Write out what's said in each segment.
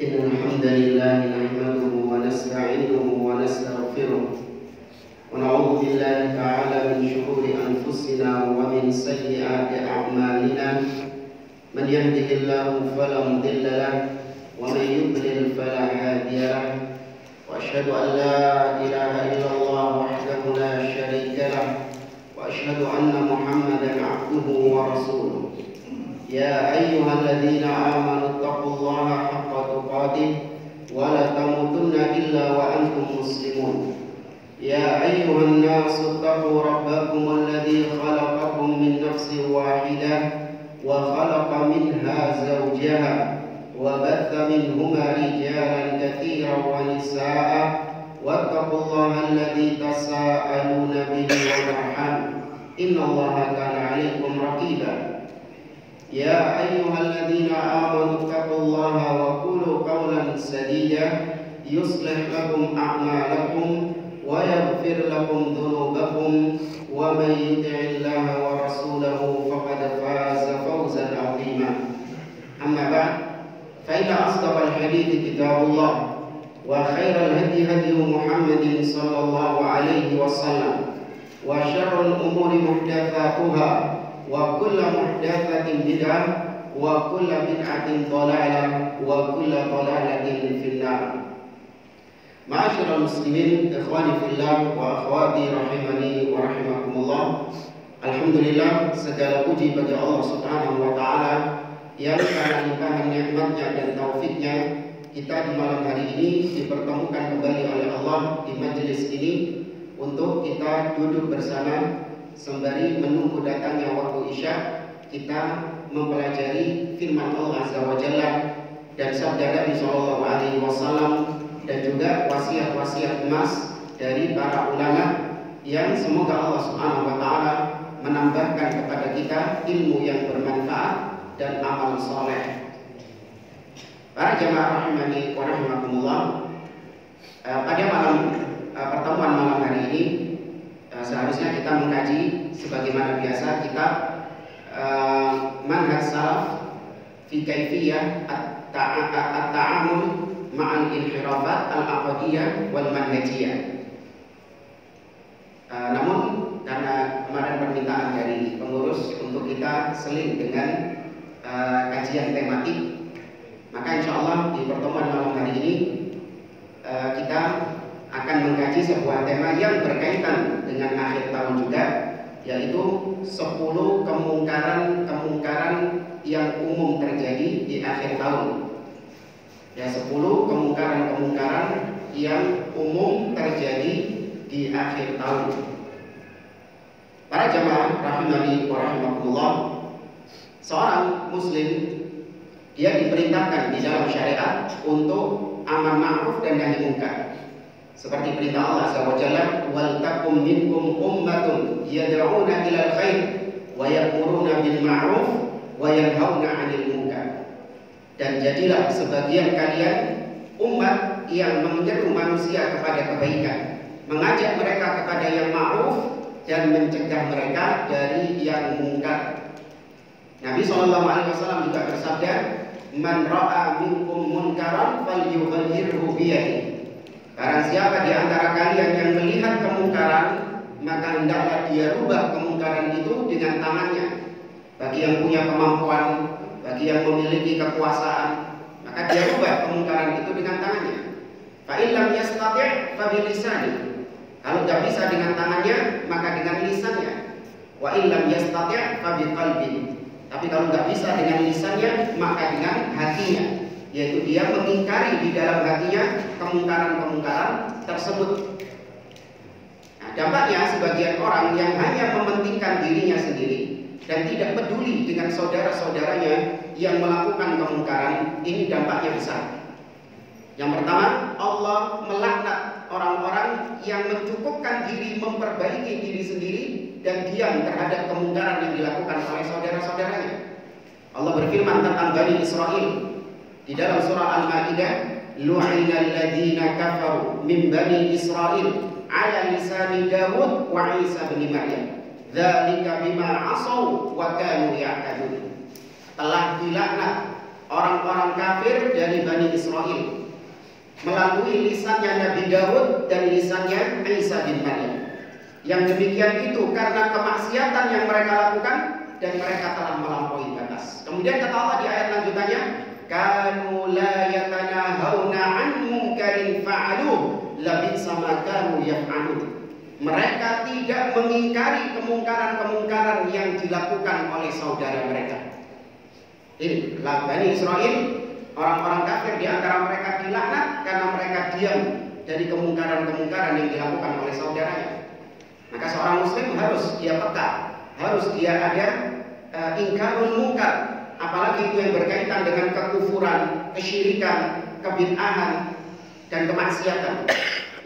إن الحمد لله نحمده ونستعينه ونستغفره ونعوذ بالله تعالى من شرور أنفسنا ومن سيئات أعمالنا من يهده الله فلا مضل له ومن يضلل فلا هادي له وأشهد أن لا إله إلا الله وحده لا شريك له وأشهد أن محمدا عبده ورسوله يا أيها الذين آمنوا اتقوا الله حق تقاته ولا تموتن إلا وأنتم مسلمون يا أيها الناس اتقوا ربكم الذي خلقكم من نفس واحدة وخلق منها زوجها وبث منهما رجالا كثيرا ونساء واتقوا الله الذي تساءلون به والأرحام إن الله كان عليكم رقيبا يا أيها الذين آمنوا اتقوا الله وقولوا قولا سديدا يصلح لكم أعمالكم ويغفر لكم ذنوبكم ومن يطع الله ورسوله فقد فاز فوزا عظيما أما بعد فإن أصدق الحديث كتاب الله وخير الهدي هدي محمد صلى الله عليه وسلم وشر الأمور محدثاتها وكل محدثة بدعة وكل بدعة ضلالة وكل ضلالة في النار. Ma'asyiral muslimin, ikhwani fillah wa akhwati rahimani wa rahimakumullah. Alhamdulillah, segala puji bagi Allah Subhanahu wa taala yang karena limpahan nikmatnya dan taufiknya kita di malam hari ini dipertemukan kembali oleh Allah di majelis ini untuk kita duduk bersama sembari menunggu datangnya waktu Isya, kita mempelajari firman Allah Azza wa Jalla dan sabda Nabi sallallahu alaihi wasallam dan juga wasiat-wasiat emas dari para ulama yang semoga Allah Subhanahu wa taala menambahkan kepada kita ilmu yang bermanfaat dan amal soleh. Para jemaah rahimani wa rahimakumullah, pada pertemuan malam hari ini seharusnya kita mengkaji sebagaimana biasa kitab Manhaj Salaf fi Kaifiyah At-Ta'amul Ma'al Inhirafat Al-Aqdiyah wal Manhajiyah. Namun karena kemarin permintaan dari pengurus untuk kita seling dengan kajian tematik, maka insya Allah di pertemuan malam hari ini kita akan mengkaji sebuah tema yang berkaitan dengan akhir tahun juga, yaitu 10 kemungkaran yang umum terjadi di akhir tahun. Ya, 10 kemungkaran yang umum terjadi di akhir tahun. Para jamaah rahimani wa rahimakumullah, seorang muslim dia diperintahkan di dalam syariat untuk amar ma'ruf dan nahi munkar. Seperti perintah Allah Azza wa Jalla, wal takum minkum ummatun yad'una ilal khair wa ya'muruna bil ma'ruf wa yanhauna 'anil munkar. Dan jadilah sebagian kalian umat yang menyeru manusia kepada kebaikan, mengajak mereka kepada yang ma'ruf dan mencegah mereka dari yang munkar. Nabi SAW juga bersabda, man ra'a minkum munkaran falyughayyirhu biyadihi. Barang siapa di antara kalian yang melihat kemungkaran, maka hendaklah dia rubah kemungkaran itu dengan tangannya. Bagi yang punya kemampuan, bagi yang memiliki kekuasaan, maka dia rubah kemungkaran itu dengan tangannya. Fa illam yastati' fa bilisani. Kalau tidak bisa dengan tangannya, maka dengan lisannya. Wa illam yastati' fa biqalbi. Tapi kalau tidak bisa dengan lisannya, maka dengan hatinya, yaitu dia mengingkari di dalam hatinya kemungkaran-kemungkaran tersebut. Nah, dampaknya sebagian orang yang hanya mementingkan dirinya sendiri dan tidak peduli dengan saudara-saudaranya yang melakukan kemungkaran, ini dampaknya besar. Yang pertama, Allah melaknat orang-orang yang mencukupkan diri memperbaiki diri sendiri dan diam terhadap kemungkaran yang dilakukan oleh saudara-saudaranya. Allah berfirman tentang Bani Israel di dalam surah Al-Maidah, lu'inal ladzina kafaru min bani Israil ala lisani Dawud wa Isa bin Maryam dzalika bima asaw wa kanu ya'tadun. Telah dilaknat orang-orang kafir dari Bani Israel Israel melalui lisannya Nabi Daud dan lisannya Isa bin Maryam. Yang demikian itu karena kemaksiatan yang mereka lakukan dan mereka telah melampaui batas. Kemudian kata Allah di ayat lanjutannya, kanu la yatanahawna an munkarin fa'aluh labisa ma kanu yaf'alun. Mereka tidak mengingkari kemungkaran-kemungkaran yang dilakukan oleh saudara mereka. Ini Bani Israel, orang-orang kafir di antara mereka dilaknat karena mereka diam dari kemungkaran-kemungkaran yang dilakukan oleh saudaranya. Maka seorang muslim harus dia peka, harus dia ada ingkarul munkar, apalagi itu yang berkaitan dengan kekufuran, kesyirikan, kebid'ahan dan kemaksiatan.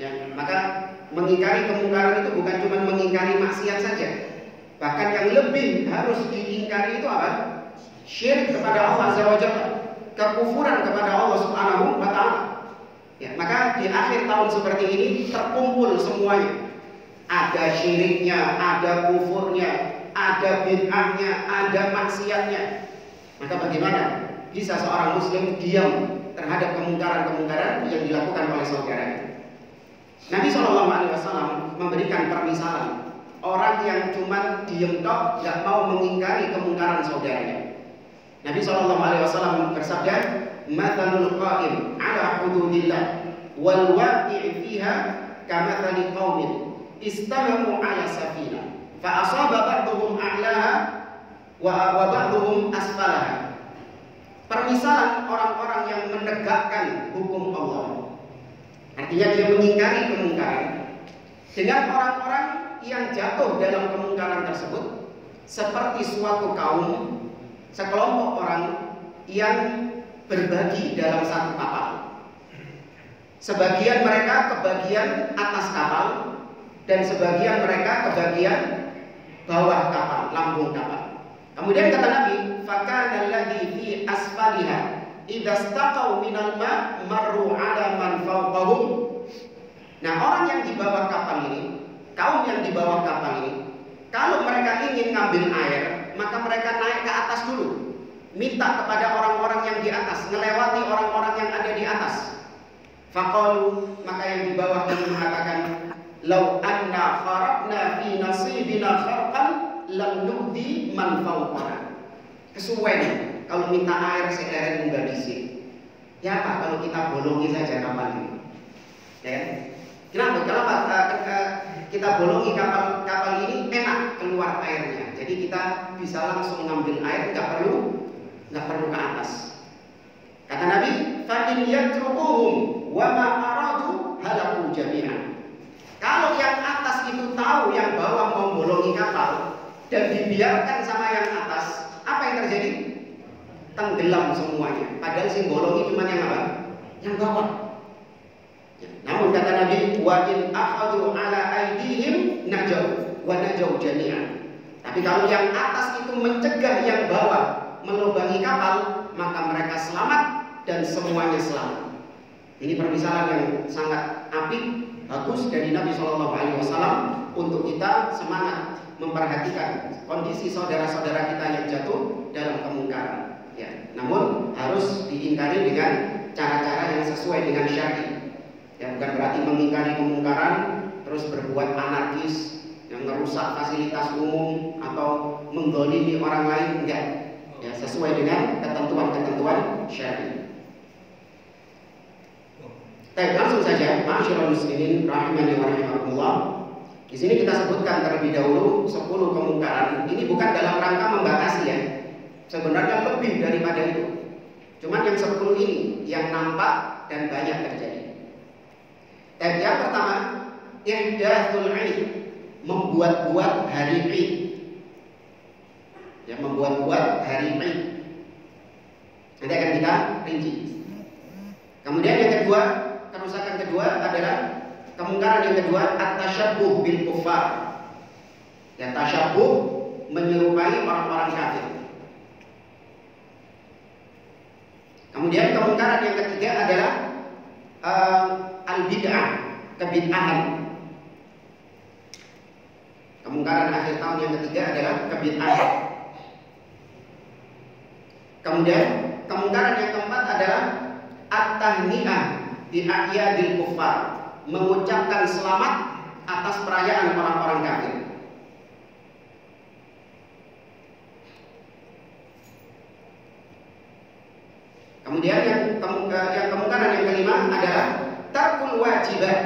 Ya, maka mengingkari kemungkaran itu bukan cuma mengingkari maksiat saja. Bahkan yang lebih harus diingkari itu apa? Syirik kepada Allah Azza wa Jalla, kekufuran kepada Allah Subhanahu wa Ta'ala. Ya, maka di akhir tahun seperti ini terkumpul semuanya. Ada syiriknya, ada kufurnya, ada bid'ahnya, ada maksiatnya. Maka bagaimana bisa seorang muslim diam terhadap kemungkaran-kemungkaran yang dilakukan oleh saudaranya? Nabi SAW memberikan permisalan orang yang cuma diem tok, nggak mau mengingkari kemungkaran saudaranya. Nabi SAW bersabda, "Mathalul qa'im 'ala hududillah wal waqi'i fiha kamathali qaumin istamamu 'ala safinah fa asaba ba'dhum a'laha wa ba'dhum asfalaha." Permisalan orang-orang yang menegakkan hukum Allah, artinya dia mengingkari kemungkaran, dengan orang-orang yang jatuh dalam kemungkaran tersebut seperti suatu kaum, sekelompok orang yang berbagi dalam satu kapal. Sebagian mereka ke bagian atas kapal dan sebagian mereka ke bagian bawah kapal, lambung kapal. Kemudian kata Nabi, "Fakana alladhi fi asfaliha idza istaqaw minal ma' marru 'ala man fawqahum." Nah, orang yang di bawah kapal ini, kaum yang di bawah kapal ini, kalau mereka ingin ngambil air, maka mereka naik ke atas dulu, minta kepada orang-orang yang di atas, melewati orang-orang yang ada di atas. Faqalu, maka yang di bawah ini mengatakan, "Lau anna kharaqna fi nasibina kharqan lam nudi man fawqana." Kesuwen kalau minta air sederet munggah dhisik. Ya Pak, kalau kita bolongi saja kapal ini. Ya. Kenapa? Kenapa kita bolongi kapal ini enak keluar airnya. Jadi kita bisa langsung ngambil air, nggak perlu ke atas. Kata Nabi, "Fa in yatrukuhum wa ma aradu halaku jami'an." Kalau yang atas itu tahu yang bawah mau bolongi kapal dan dibiarkan sama yang atas, apa yang terjadi? Tenggelam semuanya. Padahal sing bolongi cuma yang apa? Yang bawah. Ya. Namun kata Nabi, "Wa in akhadhu ala aydihim najau wa najau jami'an." Tapi kalau yang atas itu mencegah yang bawah melubangi kapal, maka mereka selamat dan semuanya selamat. Ini permisalan yang sangat apik, bagus dari Nabi SAW untuk kita semangat memperhatikan kondisi saudara-saudara kita yang jatuh dalam kemungkaran. Ya, namun harus diingkari dengan cara-cara yang sesuai dengan syar'i. Ya, bukan berarti mengingkari kemungkaran terus berbuat anarkis yang merusak fasilitas umum atau menggolimi orang lain, enggak. Ya, sesuai dengan ketentuan-ketentuan syar'i. Baik, langsung saja, ma'asyiral muslimin rahimani wa rahimakumullah. Di sini kita sebutkan terlebih dahulu 10 kemungkaran. Ini bukan dalam rangka membatasi ya. Sebenarnya lebih daripada itu. Cuman yang 10 ini yang nampak dan banyak terjadi. Dan yang pertama, ihdathul 'id, membuat-buat hari 'id. Ya, membuat-buat hari 'id. Nanti akan kita rinci. Kemudian yang kedua, kerusakan kedua adalah kemungkaran yang kedua, at-tasyabbuh bil kuffar. Ya, tasyabbuh menyerupai orang-orang kafir. Kemudian kemungkaran yang ketiga adalah al-bid'ah, kebid'ahan. Kemungkaran akhir tahun yang ketiga adalah kebid'ahan. Kemudian kemungkaran yang keempat adalah at-tahni'ah bi a'yadil kuffar, mengucapkan selamat atas perayaan orang-orang kafir. Kemudian yang kemungkinan yang kelima adalah tarkul wajibat,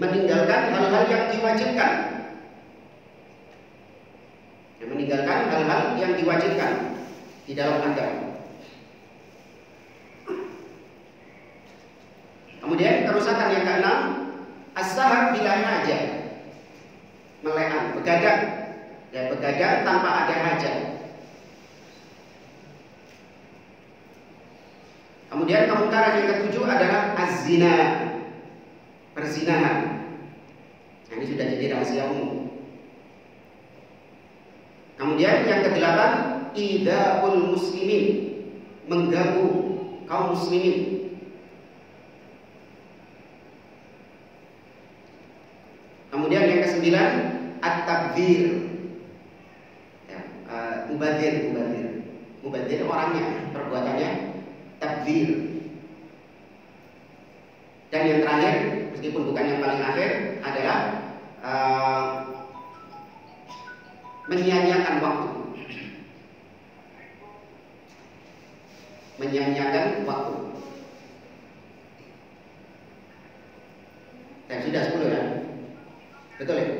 meninggalkan hal-hal yang diwajibkan. Meninggalkan hal-hal yang diwajibkan di dalam agama. Kemudian kerusakan yang keenam, as-sahar bila hajat, meleang, begadang, ya begadang tanpa ada hajat. Kemudian kemungkaran yang ketujuh adalah az-zina, perzinahan. Nah, ini sudah jadi rahasia umum. Kemudian yang kedelapan, ida'ul muslimin, mengganggu kaum muslimin. Kemudian yang kesembilan, at-tabdzir, ya, mubadir orangnya, perbuatannya tabdzir. Dan yang terakhir, meskipun bukan yang paling akhir, adalah menyia-nyiakan waktu. Menyia-nyiakan waktu. Dan sudah 10 ya? Betul ya?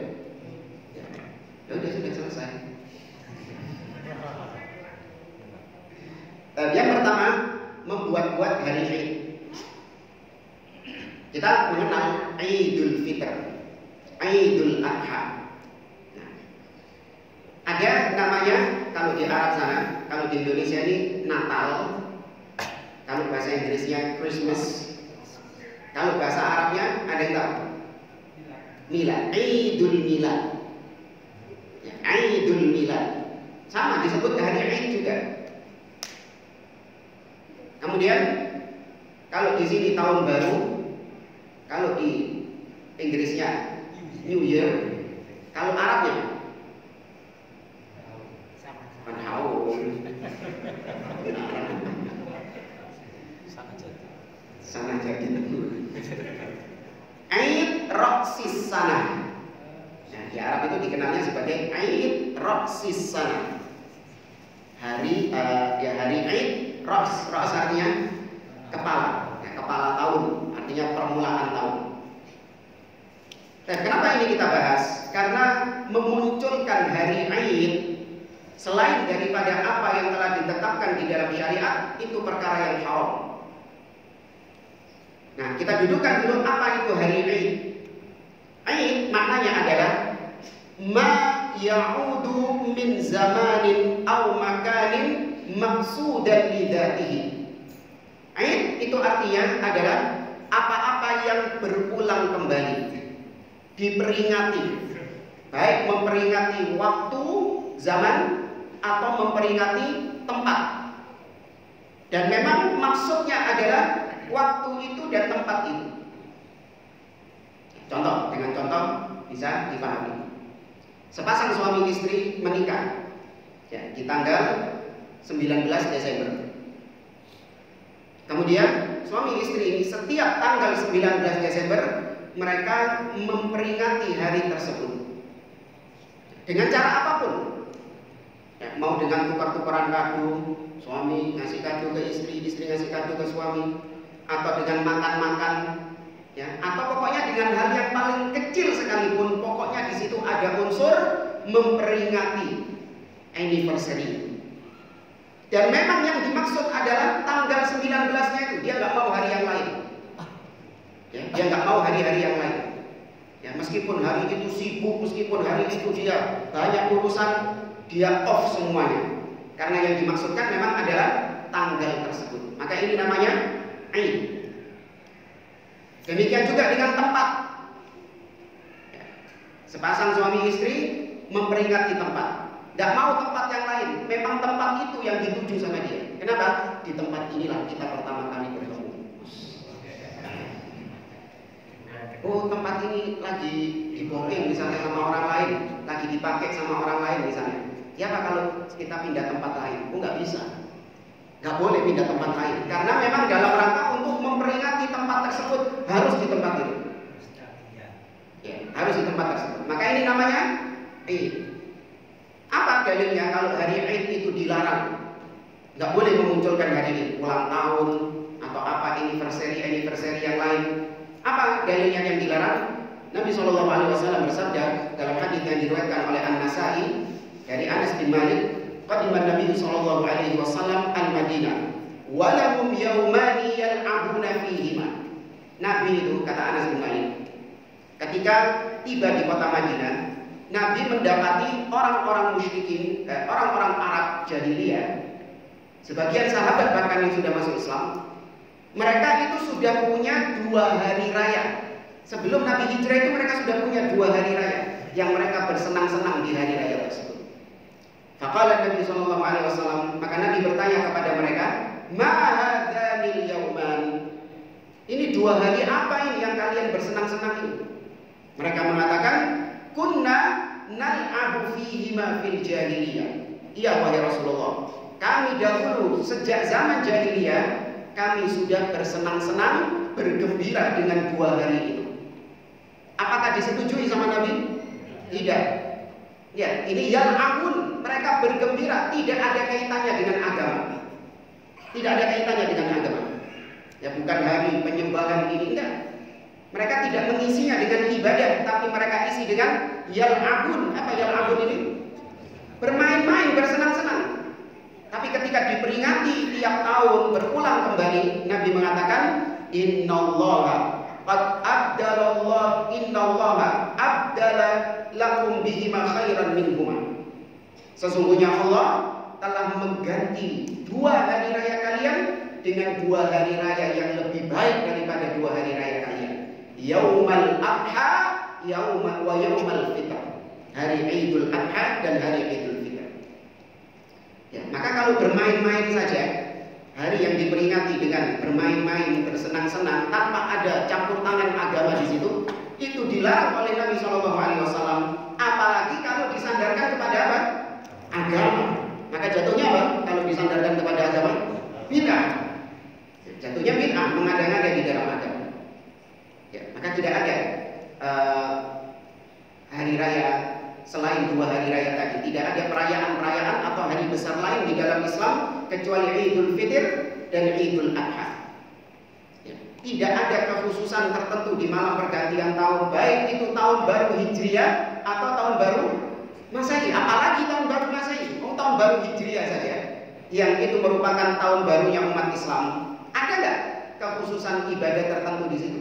Ya udah, sudah selesai. Yang pertama, membuat-buat hari Id. Kita mengenal Idul Fitr, Idul Adha. Nah, ada namanya kalau di Arab sana, kalau di Indonesia ini Natal, kalau bahasa Inggrisnya Christmas, kalau bahasa Arabnya ada yang tahu? Milad, Idul Milad, ya, Idul Milad, sama disebut hari Id juga. Kemudian kalau di sini tahun baru, kalau di Inggrisnya New Year, kalau Arabnya Panhaul, sana jadi Aid Raqsis Sanah. Nah, di Arab itu dikenalnya sebagai Aid Raqsis Sanah. Hari Aid Raqs artinya kepala, ya, kepala tahun, artinya permulaan tahun. Dan kenapa ini kita bahas? Karena memunculkan hari Aid selain daripada apa yang telah ditetapkan di dalam syariat, itu perkara yang haram. Nah, kita dudukkan dulu apa itu hari Aid. Aid maknanya adalah ma ya'udu min zamanin aw makanin maqsudan li dzatihi. Aid itu artinya adalah apa-apa yang berulang kembali, diperingati, baik memperingati waktu, zaman, atau memperingati tempat. Dan memang maksudnya adalah waktu itu dan tempat itu. Contoh, dengan contoh bisa dipahami. Sepasang suami istri menikah, ya, di tanggal 19 Desember. Kemudian suami istri ini setiap tanggal 19 Desember mereka memperingati hari tersebut dengan cara apapun, ya, mau dengan tukar-tukaran kado, suami ngasih kado ke istri, istri ngasih kado ke suami, atau dengan makan-makan, ya, atau pokoknya dengan hal yang paling kecil sekalipun, pokoknya di situ ada unsur memperingati anniversary. Dan memang yang dimaksud adalah tanggal 19-nya itu, dia nggak mau hari yang lain, ya, dia nggak mau hari-hari yang lain, ya, meskipun hari itu sibuk, meskipun hari itu dia banyak urusan, dia off semuanya, karena yang dimaksudkan memang adalah tanggal tersebut. Maka ini namanya Aid. Demikian juga dengan tempat, ya, sepasang suami istri memperingati tempat. Tidak mau tempat yang lain, memang tempat itu yang dituju sama dia. Kenapa? Di tempat inilah kita pertama kali bertemu. Oh, tempat ini lagi diboring misalnya sama orang lain, lagi dipakai sama orang lain misalnya. Ya Pak, kalau kita pindah tempat lain, oh nggak bisa. nggak boleh pindah tempat lain. Karena memang dalam rangka untuk memperingati tempat tersebut harus di tempat itu. Ya, harus di tempat tersebut. Maka ini namanya Id. Apa dalilnya kalau hari Id itu dilarang? Nggak boleh memunculkan hari Id, ulang tahun atau apa anniversary yang lain. Apa dalilnya yang dilarang? Nabi SAW bersabda dalam hadis yang diriwayatkan oleh An-Nasa'i dari Anas bin Malik, qadiman Nabi SAW al-Madinah wa lahum yawmani yal'abuna fihima. Nabi itu, kata Anas bin Malik, ketika tiba di kota Madinah, Nabi mendapati orang-orang musyrikin, orang-orang Arab jahiliyah, sebagian sahabat bahkan yang sudah masuk Islam, mereka itu sudah punya 2 hari raya. Sebelum Nabi hijrah itu mereka sudah punya 2 hari raya yang mereka bersenang-senang di hari raya tersebut. Faqala Nabi SAW, maka Nabi bertanya kepada mereka, ma hadzanil yauman, ini 2 hari apa ini yang kalian bersenang-senang ini? Mereka mengatakan, kunna nal'abu fihima fil jahiliyah. Iya wahai Rasulullah, kami dahulu sejak zaman jahiliyah kami sudah bersenang-senang, bergembira dengan 2 hari itu. Apakah disetujui sama Nabi? Tidak. Ya, ini yal'abun, mereka bergembira, tidak ada kaitannya dengan agama. Tidak ada kaitannya dengan agama. Ya, bukan hari penyembahan ini, enggak. Mereka tidak mengisinya dengan ibadah, tapi mereka isi dengan yal'abun. Apa yal'abun ini? Bermain-main, bersenang-senang. Tapi ketika diperingati tiap tahun berulang kembali, Nabi mengatakan, innallaha qad abdalallah innallaha abdala lakum bihima khairan minhuma. Sesungguhnya Allah telah mengganti 2 hari raya kalian dengan 2 hari raya yang lebih baik daripada 2 hari raya kalian. Yaumal Adha, wa yaumal Fitr. Hari Idul Adha dan hari Idul Fitr. Ya, maka kalau bermain-main saja, hari yang diperingati dengan bermain-main, bersenang-senang tanpa ada campur tangan agama di situ, itu dilarang oleh Nabi SAW. Apalagi kalau disandarkan kepada apa? Agama. Maka jatuhnya apa? Kalau disandarkan kepada agama, bid'ah. Jatuhnya bid'ah, mengada-ngada di dalam agama. Ya, maka tidak ada hari raya selain 2 hari raya tadi. Tidak ada perayaan-perayaan atau hari besar lain di dalam Islam kecuali Idul Fitr dan Idul Adha. Ya, tidak ada kekhususan tertentu di malam pergantian tahun, baik itu tahun baru Hijriah atau tahun baru Masehi, apalagi tahun baru Masehi. Tahun baru Hijriah saja, yang itu merupakan tahun barunya umat Islam. Ada nggak kekhususan ibadah tertentu di situ?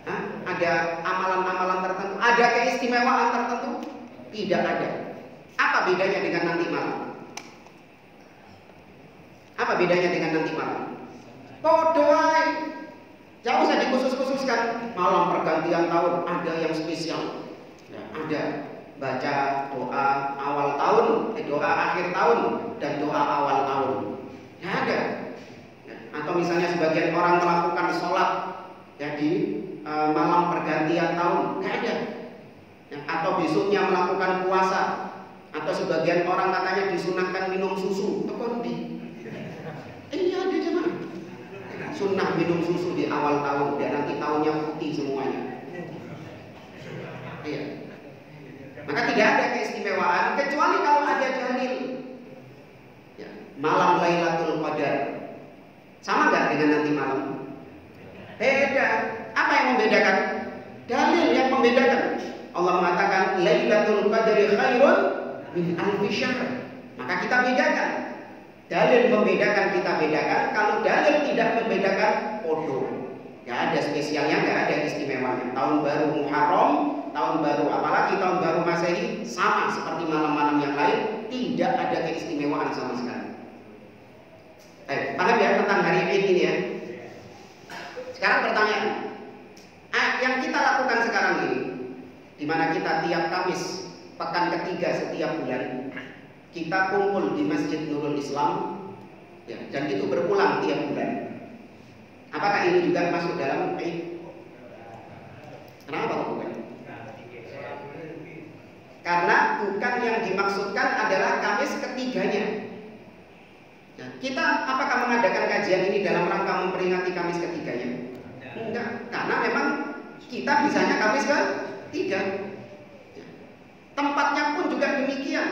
Hah? Ada amalan-amalan tertentu? Ada keistimewaan tertentu? Tidak ada. Apa bedanya dengan nanti malam? Apa bedanya dengan nanti malam? Podo ae. Jangan usah dikhusus-khususkan. Malam pergantian tahun ada yang spesial. Nah, ada baca doa awal tahun, doa akhir tahun, dan doa awal tahun. Ya ada. Atau misalnya sebagian orang melakukan sholat ya di malam pergantian tahun, nggak ada. Ya, atau besoknya melakukan puasa, atau sebagian orang katanya disunahkan minum susu. Tekondi. Iya ada jemaah. Sunnah minum susu di awal tahun, dan nanti tahunnya putih semuanya. Iya. Maka tidak ada keistimewaan kecuali kalau ada dalil. Ya, malam Lailatul Qadar sama nggak dengan nanti malam? Beda. Apa yang membedakan? Dalil yang membedakan. Allah mengatakan Lailatul Qadri khairun min alfi syahr. Maka kita bedakan. Dalil membedakan, kita bedakan. Kalau dalil tidak membedakan, podo. Gak ada spesialnya, gak ada istimewanya. Tahun baru Muharram, tahun baru apalagi tahun baru Masehi sama seperti malam-malam yang lain, tidak ada keistimewaan sama sekali. Paham ya tentang hari Id ini ya? Sekarang pertanyaan, yang kita lakukan sekarang ini, di mana kita tiap Kamis pekan ketiga setiap bulan kita kumpul di Masjid Nurul Islam, ya, dan itu berulang tiap bulan. Apakah ini juga masuk dalam Id? Kenapa bukan? Karena bukan yang dimaksudkan adalah Kamis ketiganya. Ya, kita apakah mengadakan kajian ini dalam rangka memperingati Kamis ketiganya? Enggak, karena memang kita bisanya Kamis ketiga. Tempatnya pun juga demikian.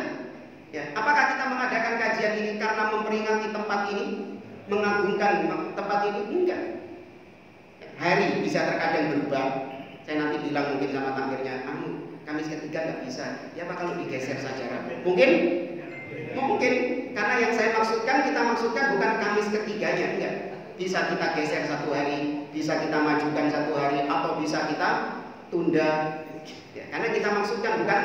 Ya, apakah kita mengadakan kajian ini karena memperingati tempat ini, mengagungkan tempat ini? Enggak. Hari bisa terkadang berubah. Saya nanti bilang mungkin sama tamirnya, Kamis ketiga nggak bisa. Ya apa kalau digeser saja? Mungkin, karena yang saya maksudkan, kita maksudkan bukan Kamis ketiganya, enggak. Bisa kita geser satu hari, bisa kita majukan satu hari, atau bisa kita tunda. Ya, karena kita maksudkan bukan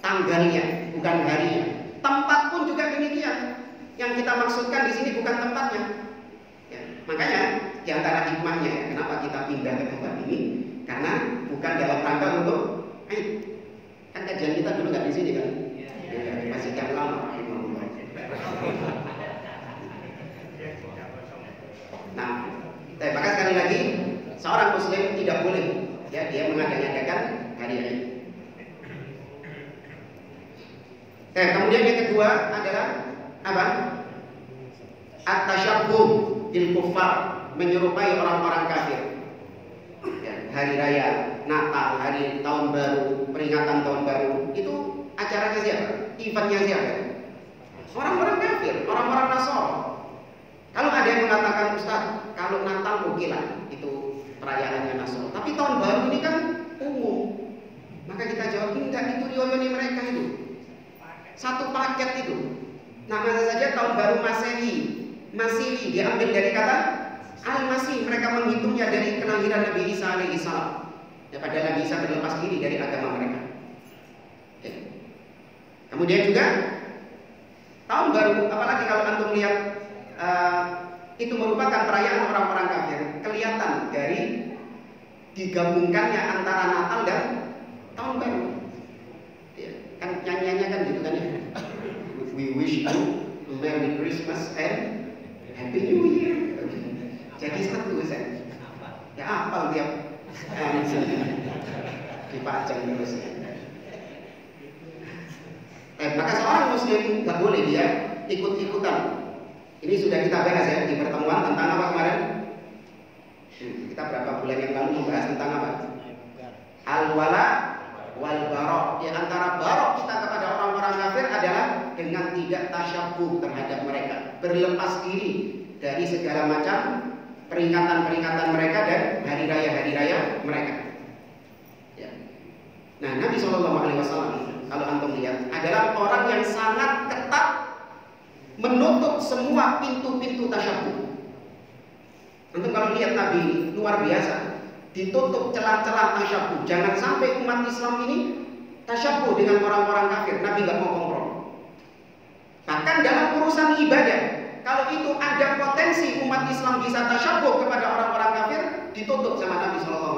tanggalnya, bukan harinya. Tempat pun juga demikian. Yang kita maksudkan di sini bukan tempatnya. Ya, makanya di antara hikmahnya ya, kenapa kita pindah ke tempat ini? Karena bukan dalam rangka untuk kan kajian kita dulu nggak di sini kan? Ya, masih kan lama. Nah, maka sekali lagi seorang muslim tidak boleh ya dia mengadakan hari ini. Kemudian yang kedua adalah apa? At-tasyabbuh bil kuffar, menyerupai orang-orang kafir. Ya, hari raya Natal, hari tahun baru, peringatan tahun baru, itu acaranya siapa? Eventnya siapa? Orang-orang kafir, orang-orang Nasrani. Kalau ada yang mengatakan, Ustaz, kalau Natal oke lah, itu perayaannya Nasrani. Tapi tahun baru ini kan umum. Maka kita jawab, enggak, itu reuni mereka itu. Satu paket itu. Namanya saja tahun baru Masehi diambil dari kata Al-Masih. Mereka menghitungnya dari kelahiran Nabi Isa alaihissalam. Ya, padahal Nabi Isa berlepas diri dari agama mereka. Oke. Kemudian juga tahun baru, apalagi kalau antum lihat itu merupakan perayaan orang-orang kafir. Kelihatan dari digabungkannya antara Natal dan tahun baru. Ya, kan nyanyiannya kan gitu kan ya. We wish you a Merry Christmas and Happy New Year. Jadi satu saya. Ya apal tiap dipajang terus. Maka seorang muslim nggak boleh dia ikut-ikutan. Ini sudah kita bahas ya di pertemuan tentang apa kemarin? Kita berapa bulan yang lalu membahas tentang apa? Al-wala wal barok. Di antara barok kita kepada orang-orang kafir adalah dengan tidak tasyabbuh terhadap mereka, berlepas diri dari segala macam peringatan-peringatan mereka dan hari raya mereka. Ya. Nah, Nabi SAW kalau antum lihat adalah orang yang sangat ketat menutup semua pintu-pintu tasyabbuh. Antum kalau lihat Nabi luar biasa, ditutup celah-celah tasyabbuh. Jangan sampai umat Islam ini tasyabbuh dengan orang-orang kafir. Nabi nggak mau kompromi. Bahkan dalam urusan ibadah, kalau itu ada potensi umat Islam bisa tasyabbuh kepada orang-orang kafir, ditutup sama Nabi SAW.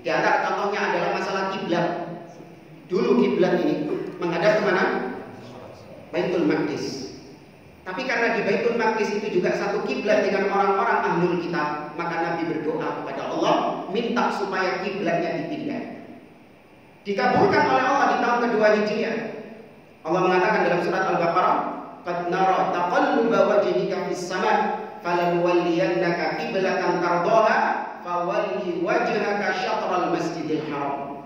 Di antara contohnya adalah masalah kiblat. Dulu kiblat ini menghadap kemana? Baitul Maqdis. Tapi karena di Baitul Maqdis itu juga satu kiblat dengan orang-orang ahlul kitab, maka Nabi berdoa kepada Allah minta supaya kiblatnya dipindah. Dikabulkan oleh Allah di tahun kedua Hijriah. Allah mengatakan dalam surat Al-Baqarah, "Qad nara taqalluba wajhika fis sama' falanuwalliyannaka qiblatan tardaha fawalli wajhaka syatral masjidil haram."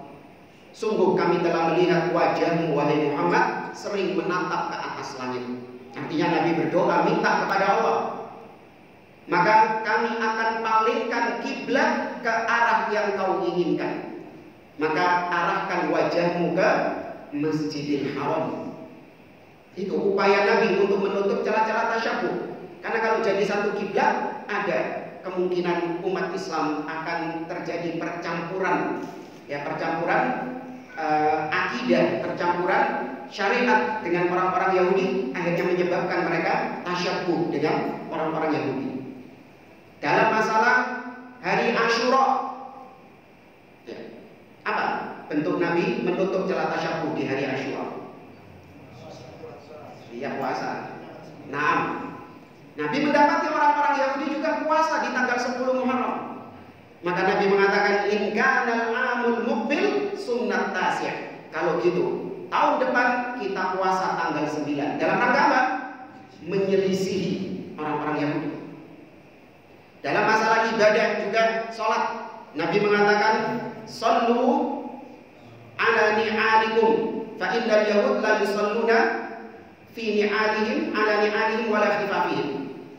Sungguh kami telah melihat wajahmu wahai Muhammad sering menatap ke atas langit. Artinya Nabi berdoa minta kepada Allah, maka kami akan palingkan kiblat ke arah yang kau inginkan. Maka arahkan wajahmu ke Masjidil Haram. Itu upaya Nabi untuk menutup celah-celah tasyabbuh. Karena kalau jadi satu kiblat, ada kemungkinan umat Islam akan terjadi percampuran, ya percampuran akidah, percampuran syariat dengan orang-orang Yahudi, akhirnya menyebabkan mereka tasyabbuh dengan orang-orang Yahudi. Dalam masalah hari Asyura, ya, apa bentuk Nabi menutup celah tasyabbuh di hari Asyura? Iya, puasa. Nah, Nabi mendapati orang-orang Yahudi juga puasa di tanggal 10 Muharram. Maka Nabi mengatakan, in kanal amul muqbil sunnat tasya. Kalau gitu, tahun depan kita puasa tanggal 9. Dalam rangka apa? menyelisihi orang-orang Yahudi. Dalam masalah ibadah juga sholat, Nabi mengatakan, "Shallu ala ni'alikum fa innal yahud la yusalluna fi ni'alihim ala ni'alihim wala khifafihim."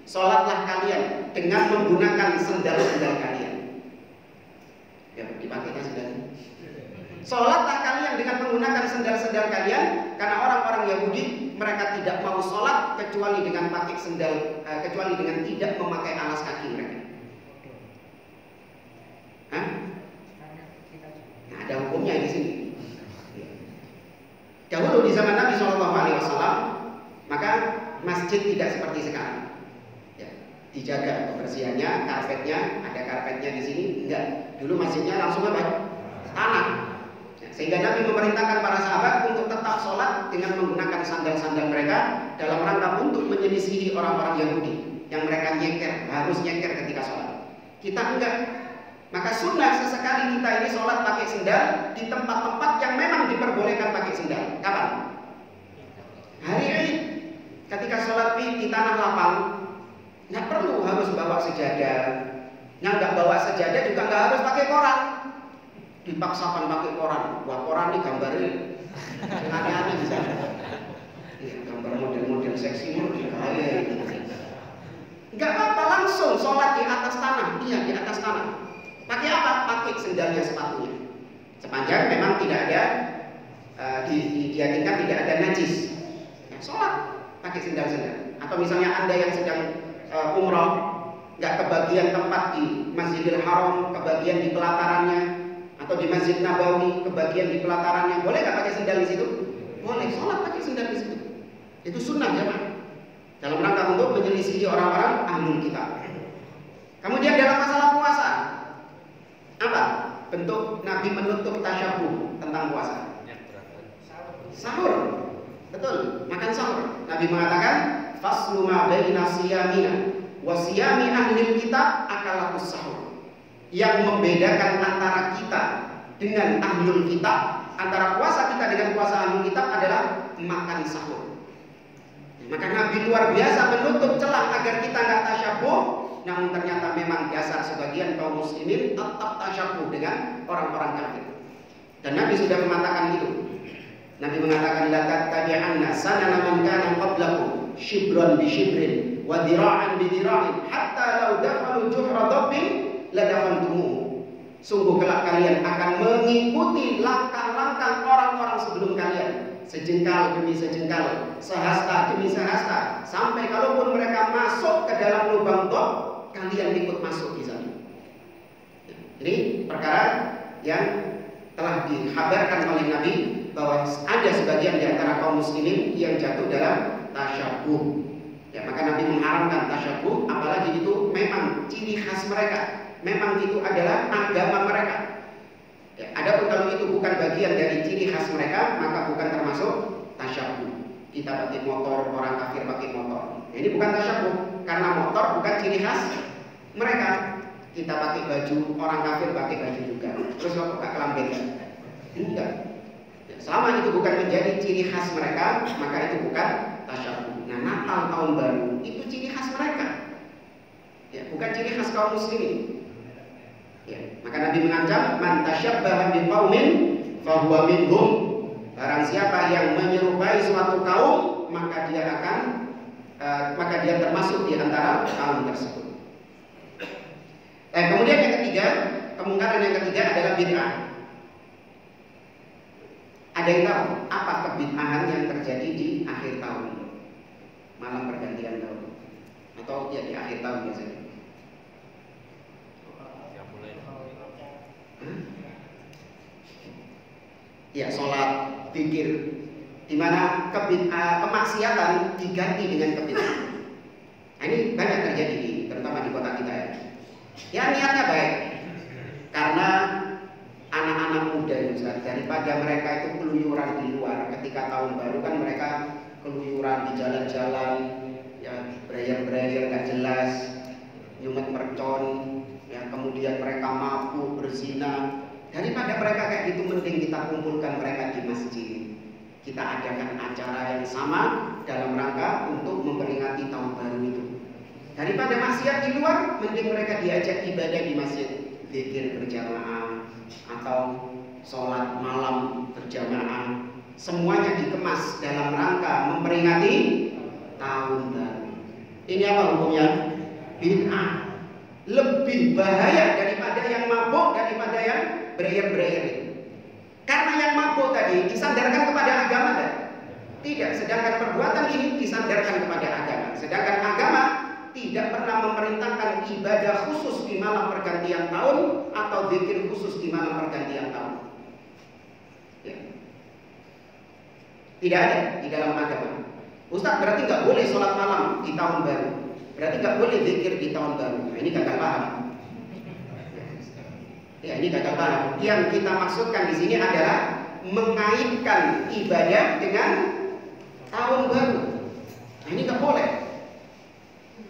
Sholatlah kalian dengan menggunakan sendal-sendal kalian. Ya, dipakai kan sendal. Sholatlah kalian dengan menggunakan sendal-sendal kalian, karena orang-orang Yahudi mereka tidak mau sholat kecuali dengan pakai sendal, kecuali dengan tidak memakai alas kaki mereka. Hah? Nah, ada hukumnya di sini. Dahulu di zaman Nabi SAW, maka masjid tidak seperti sekarang. Ya, dijaga kebersihannya, karpetnya, ada karpetnya di sini, enggak. Dulu masjidnya langsung apa? Tanah. Sehingga Nabi memerintahkan para sahabat untuk tetap sholat dengan menggunakan sandal-sandal mereka dalam rangka untuk menyelisihi orang-orang Yahudi yang mereka nyeker, harus nyeker ketika sholat. Kita enggak. Maka sunnah sesekali kita ini sholat pakai sendal di tempat-tempat yang memang diperbolehkan pakai sendal. Kapan? Hari Id. Ketika sholat Id di tanah lapang, nggak perlu harus bawa sejadah. Nggak bawa sejadah juga nggak harus pakai koran. Dipaksakan pakai koran. Wah, koran ini gambarnya aneh-aneh bisa. Gambar model-model seksi model kaya. Nggak apa-apa, langsung sholat di atas tanah. Iya, di atas tanah. Pakai apa? Pakai sendalnya, sepatunya. Sepanjang memang tidak ada diyakinkan tidak ada najis. Ya, sholat pakai sendal-sendal. Atau misalnya Anda yang sedang umroh, nggak kebagian tempat di Masjidil Haram, kebagian di pelatarannya, atau di Masjid Nabawi, kebagian di pelatarannya, boleh nggak pakai sendal di situ? Boleh, sholat pakai sendal di situ. Itu sunnah jemaah. Dalam rangka untuk menyelisihi orang-orang ahlul kitab. Kemudian dalam masalah puasa, apa bentuk Nabi menutup tasyabuh tentang puasa? Sahur, betul, makan sahur. Nabi mengatakan, "Faslu ma baina siyamina wa siyami ahlil kitab akalatus sahur." Yang membedakan antara kita dengan ahlul kitab, antara puasa kita dengan puasa ahlul kitab adalah makan sahur. Maka Nabi luar biasa menutup celah agar kita nggak tasyabuh. Namun ternyata memang dasar sebagian kaum muslimin tetap tasyabuh dengan orang-orang kafir. Dan Nabi sudah mengatakan itu. Nabi mengatakan, "La tattabi'anna sanana man kana qablakum shibran bi shibrin wa dira'an bi dira'in hatta law dakhalu juhra dabbin la dakhaltumuh." Sungguh kelak kalian akan mengikuti langkah-langkah orang-orang sebelum kalian, sejengkal demi sejengkal, sehasta demi sehasta, sampai kalaupun mereka masuk ke dalam lubang dob, kalian ikut masuk di sana. Ini perkara yang telah dikabarkan oleh Nabi bahwa ada sebagian di antara kaum muslimin yang jatuh dalam tasyabuh. Ya, maka Nabi mengharamkan tasyabuh, apalagi itu memang ciri khas mereka, memang itu adalah agama mereka. Ya, adapun kalau itu bukan bagian dari ciri khas mereka, maka bukan termasuk tasyabuh. Kita pakai motor, orang kafir pakai motor. Nah, ini bukan tasyabuh, karena motor bukan ciri khas mereka. Kita pakai baju, orang kafir pakai baju juga. Terus kok gak kelamben? Enggak. Ya, selama itu bukan menjadi ciri khas mereka, maka itu bukan tasyabuh. Nah, Natal tahun baru itu ciri khas mereka. Ya, bukan ciri khas kaum muslimin. Ya, maka Nabi mengancam, "Man tasyabbaha biqaumin fahuwa minhum." Barang siapa yang menyerupai suatu kaum, maka dia termasuk di antara kaum tersebut. Kemudian yang ketiga, kemungkaran yang ketiga adalah bid'ah. Ada yang tahu apa kebid'ahan yang terjadi di akhir tahun, malam pergantian tahun, atau ya di akhir tahun biasanya? Ya, sholat, zikir, di mana kemaksiatan diganti dengan kebid'ahan. Nah, ini banyak terjadi terutama di kota kita ya. Ya, niatnya baik, karena anak-anak muda itu daripada mereka itu keluyuran di luar ketika tahun baru, kan mereka keluyuran di jalan-jalan, ya berayar-berayar nggak jelas, nyumet mercon, ya kemudian mereka mabuk berzina. Daripada mereka kayak gitu, mending kita kumpulkan mereka di masjid. kita adakan acara yang sama dalam rangka untuk memperingati tahun baru itu. Daripada maksiat di luar, mending mereka diajak ibadah di masjid, zikir berjamaah atau sholat malam berjamaah. Semuanya dikemas dalam rangka memperingati tahun baru. Ini apa hukumnya? Bid'ah. Lebih bahaya daripada yang mabuk, daripada yang berer-berer. Karena yang mabuk tadi disandarkan kepada agama dan tidak, sedangkan perbuatan ini disandarkan kepada agama. Sedangkan agama tidak pernah memerintahkan ibadah khusus di malam pergantian tahun atau zikir khusus di malam pergantian tahun. Ya. Tidak ada di dalam agama. Ustaz, berarti nggak boleh sholat malam di tahun baru, berarti nggak boleh zikir di tahun baru. Nah, ini gagal paham. Ya, ini gagal paham. Yang kita maksudkan di sini adalah mengaitkan ibadah dengan tahun baru. Nah, ini nggak boleh.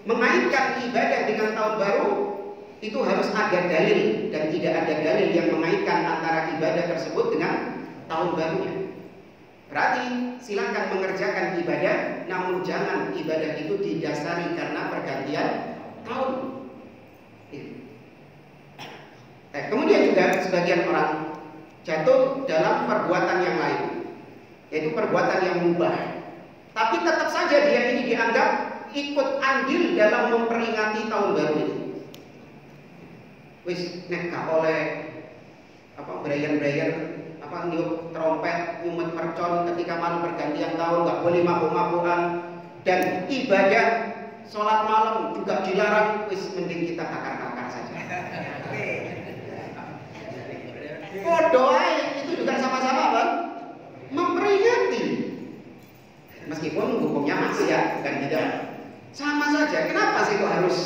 Mengaitkan ibadah dengan tahun baru itu harus ada dalil, dan tidak ada dalil yang mengaitkan antara ibadah tersebut dengan tahun barunya. Berarti silakan mengerjakan ibadah, namun jangan ibadah itu didasari karena pergantian tahun. Kemudian juga sebagian orang jatuh dalam perbuatan yang lain, yaitu perbuatan yang mubah, tapi tetap saja dia ini dianggap ikut andil dalam memperingati tahun baru ini. Wis nek gak oleh brayan-brayan niup trompet, nyumet mercon ketika malam pergantian tahun, nggak boleh mabuk-mabukan, dan ibadah sholat malam juga dilarang. Wis mending kita bakar-bakar saja. Doa itu juga sama-sama kan memperingati, meskipun hukumnya maksiat dan tidak sama saja. Kenapa sih kok harus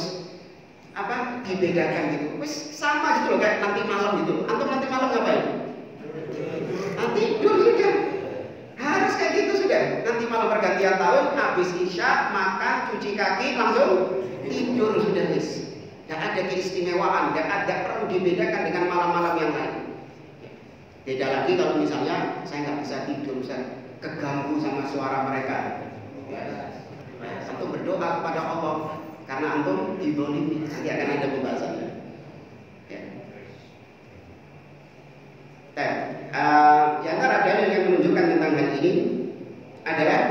dibedakan gitu? Wis sama gitu loh, kayak nanti malam gitu. Antum nanti malam ngapain? Tidur sudah, harus kayak gitu sudah. Nanti malam pergantian tahun, habis isya makan, cuci kaki, langsung tidur sudah guys. Gak ada keistimewaan, gak ada perlu dibedakan dengan malam-malam yang lain. Beda lagi kalau misalnya saya nggak bisa tidur, saya keganggu sama suara mereka. Antum berdoa kepada Allah karena antum dizalimi. Nanti akan ada pembahasannya. Di antara dalil yang menunjukkan tentang hal ini adalah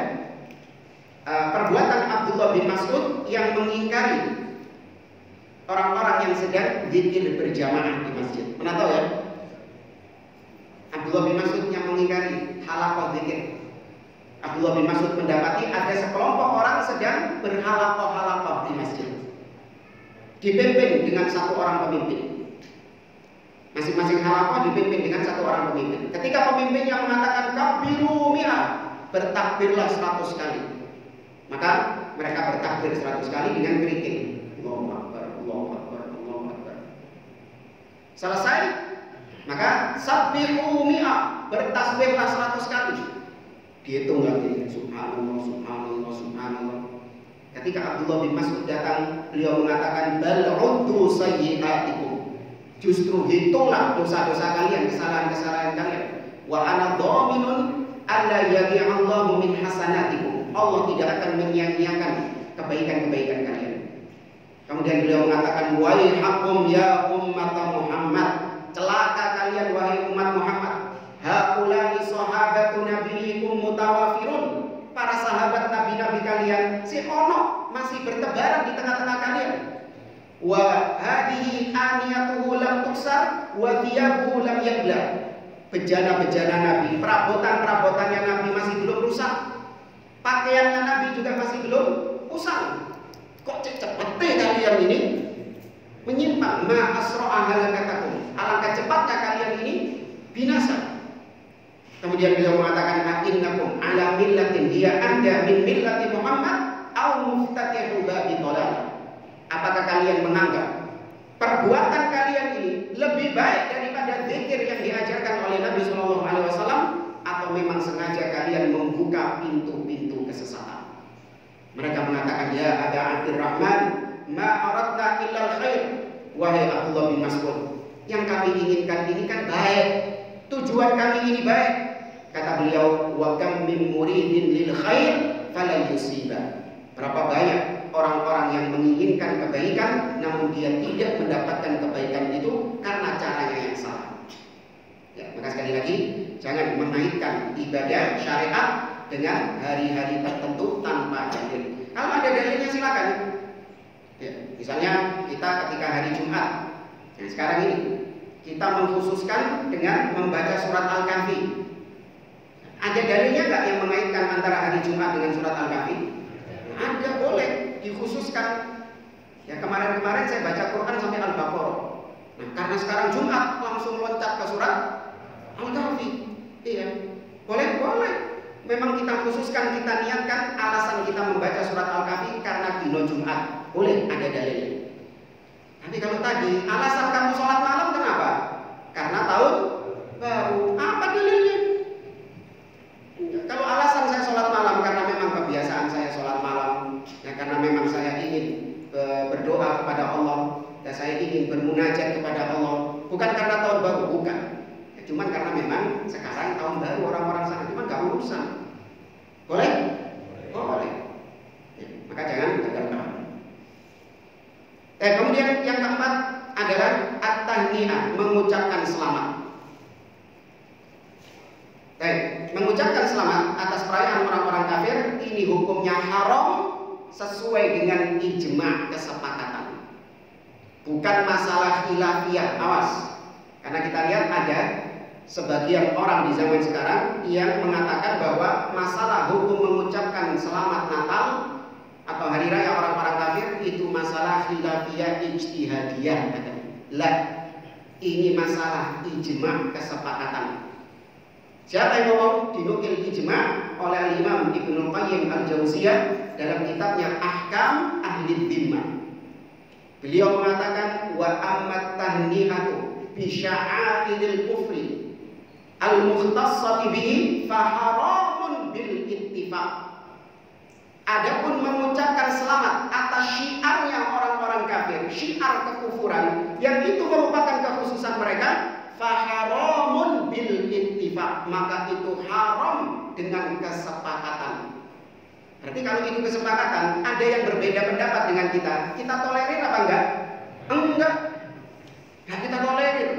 perbuatan Abdullah bin Mas'ud yang mengingkari orang-orang yang sedang zikir berjamaah di masjid. Mana tahu ya? Abdullah bin Mas'ud yang mengingkari halaqah zikir. Abdullah bin Mas'ud mendapati ada sekelompok orang sedang berhalaqah-halaqah di masjid, dipimpin dengan satu orang pemimpin. Masing-masing halaqah dipimpin dengan satu orang pemimpin. Ketika pemimpinnya mengatakan kabiru mi'ah, bertakbirlah 100 kali. Maka mereka bertakbir 100 kali dengan kerikil. Allahu Akbar, Allahu Akbar, Allahu Akbar. Selesai, maka sabbihu mi'ah, bertasbihlah 100 kali. Dihitung lagi, subhanallah, subhanallah, subhanallah. Ketika Abdullah bin Mas'ud datang, beliau mengatakan bal uddu sayyi'atikum. Justru hitunglah dosa-dosa kalian, kesalahan-kesalahan kalian. Wa ana dhaminun alla yadhi'allahu min hasanatikum. Allah tidak akan menyia-nyiakan kebaikan-kebaikan kalian. Kemudian beliau mengatakan waihakum ya ummat Muhammad, celaka kalian wahai umat Muhammad. Haula'i sahabatu nabiyyikum mutawafirun. Para sahabat nabi-nabi kalian si ono masih bertebaran di tengah-tengah kalian. Wa hadhihi aniyatuhu lam tuksar wa thiyabuhu lam yabla. Bejana-bejana Nabi, perabotan-perabotannya Nabi masih belum rusak. Pakaiannya Nabi juga masih belum usang. Kok cepetnya kalian ini menyimpang? Ma asra'a halakatakum. Alangkah cepatnya kalian ini binasa. Kemudian beliau mengatakan innakum ala millatin hiya anda min millati Muhammad au muftatihu babi dhalal. Apakah kalian menganggap perbuatan kalian ini lebih baik daripada zikir yang diajarkan oleh Nabi SAW, atau memang sengaja kalian membuka pintu-pintu kesesatan? Mereka mengatakan ya Aba Abdurrahman ma aradna illa al-khair. Wahai Abdullah bin Mas'ud, yang kami inginkan ini kan baik, tujuan kami ini baik. Kata beliau, wa kam min muridin lil khair falan yusiba. Berapa banyak orang-orang yang menginginkan kebaikan namun dia tidak mendapatkan kebaikan itu karena caranya yang salah. Ya, maka sekali lagi jangan mengaitkan ibadah syariat dengan hari-hari tertentu tanpa dalil. Kalau ada dalilnya silakan. Ya, misalnya kita ketika hari Jumat, nah sekarang ini kita mengkhususkan dengan membaca surat Al-Kahfi. Ada dalilnya nggak yang mengaitkan antara hari Jumat dengan surat Al-Kahfi? Ada, boleh dikhususkan. Ya, kemarin-kemarin saya baca Quran sampai Al-Baqarah. Nah, karena sekarang Jumat langsung loncat ke surat Al-Kahfi. Iya, boleh. Memang kita khususkan, kita niatkan alasan kita membaca surat Al-Kahfi karena dino Jumat. Boleh, ada dalilnya. Tapi kalau tadi alasan kamu sholat malam kenapa? Karena tahun baru. Apa dalilnya? Kalau alasan saya sholat malam karena memang kebiasaan saya sholat malam, ya karena memang saya ingin berdoa kepada Allah, dan saya ingin bermunajat kepada Allah, bukan karena tahun baru, bukan. Ya, cuman karena memang sekarang tahun baru orang-orang sana, cuman gak urusan. Boleh? Boleh. Ya, maka jangan gagal paham. Kemudian yang keempat adalah at-tahni'ah, mengucapkan selamat. Mengucapkan selamat atas perayaan orang-orang kafir ini hukumnya haram sesuai dengan ijma' kesepakatan. Bukan masalah khilafiyah, awas. Karena kita lihat ada sebagian orang di zaman sekarang yang mengatakan bahwa masalah hukum mengucapkan selamat Natal atau hari raya orang-orang kafir itu masalah khilafiyah ijtihadiyah. Lah, ini masalah ijma' kesepakatan. Siapa yang ngomong? Dinukil ijma' oleh Imam Ibnu Qayyim Al-Jauziyah dalam kitabnya Ahkam Ahli Dhimmah. Beliau mengatakan wa ammat tahni'atu bi sya'airil kufri al-mukhtassati bihi fa haramun bil ittifaq. Adapun mengucapkan selamat atas syiarnya orang-orang kafir, syiar kekufuran yang itu merupakan kekhususan mereka, faharamun bil ittifaq, maka itu haram dengan kesepakatan. Berarti kalau itu kesepakatan, ada yang berbeda pendapat dengan kita tolerir apa enggak? Enggak. Nah, kita tolerir.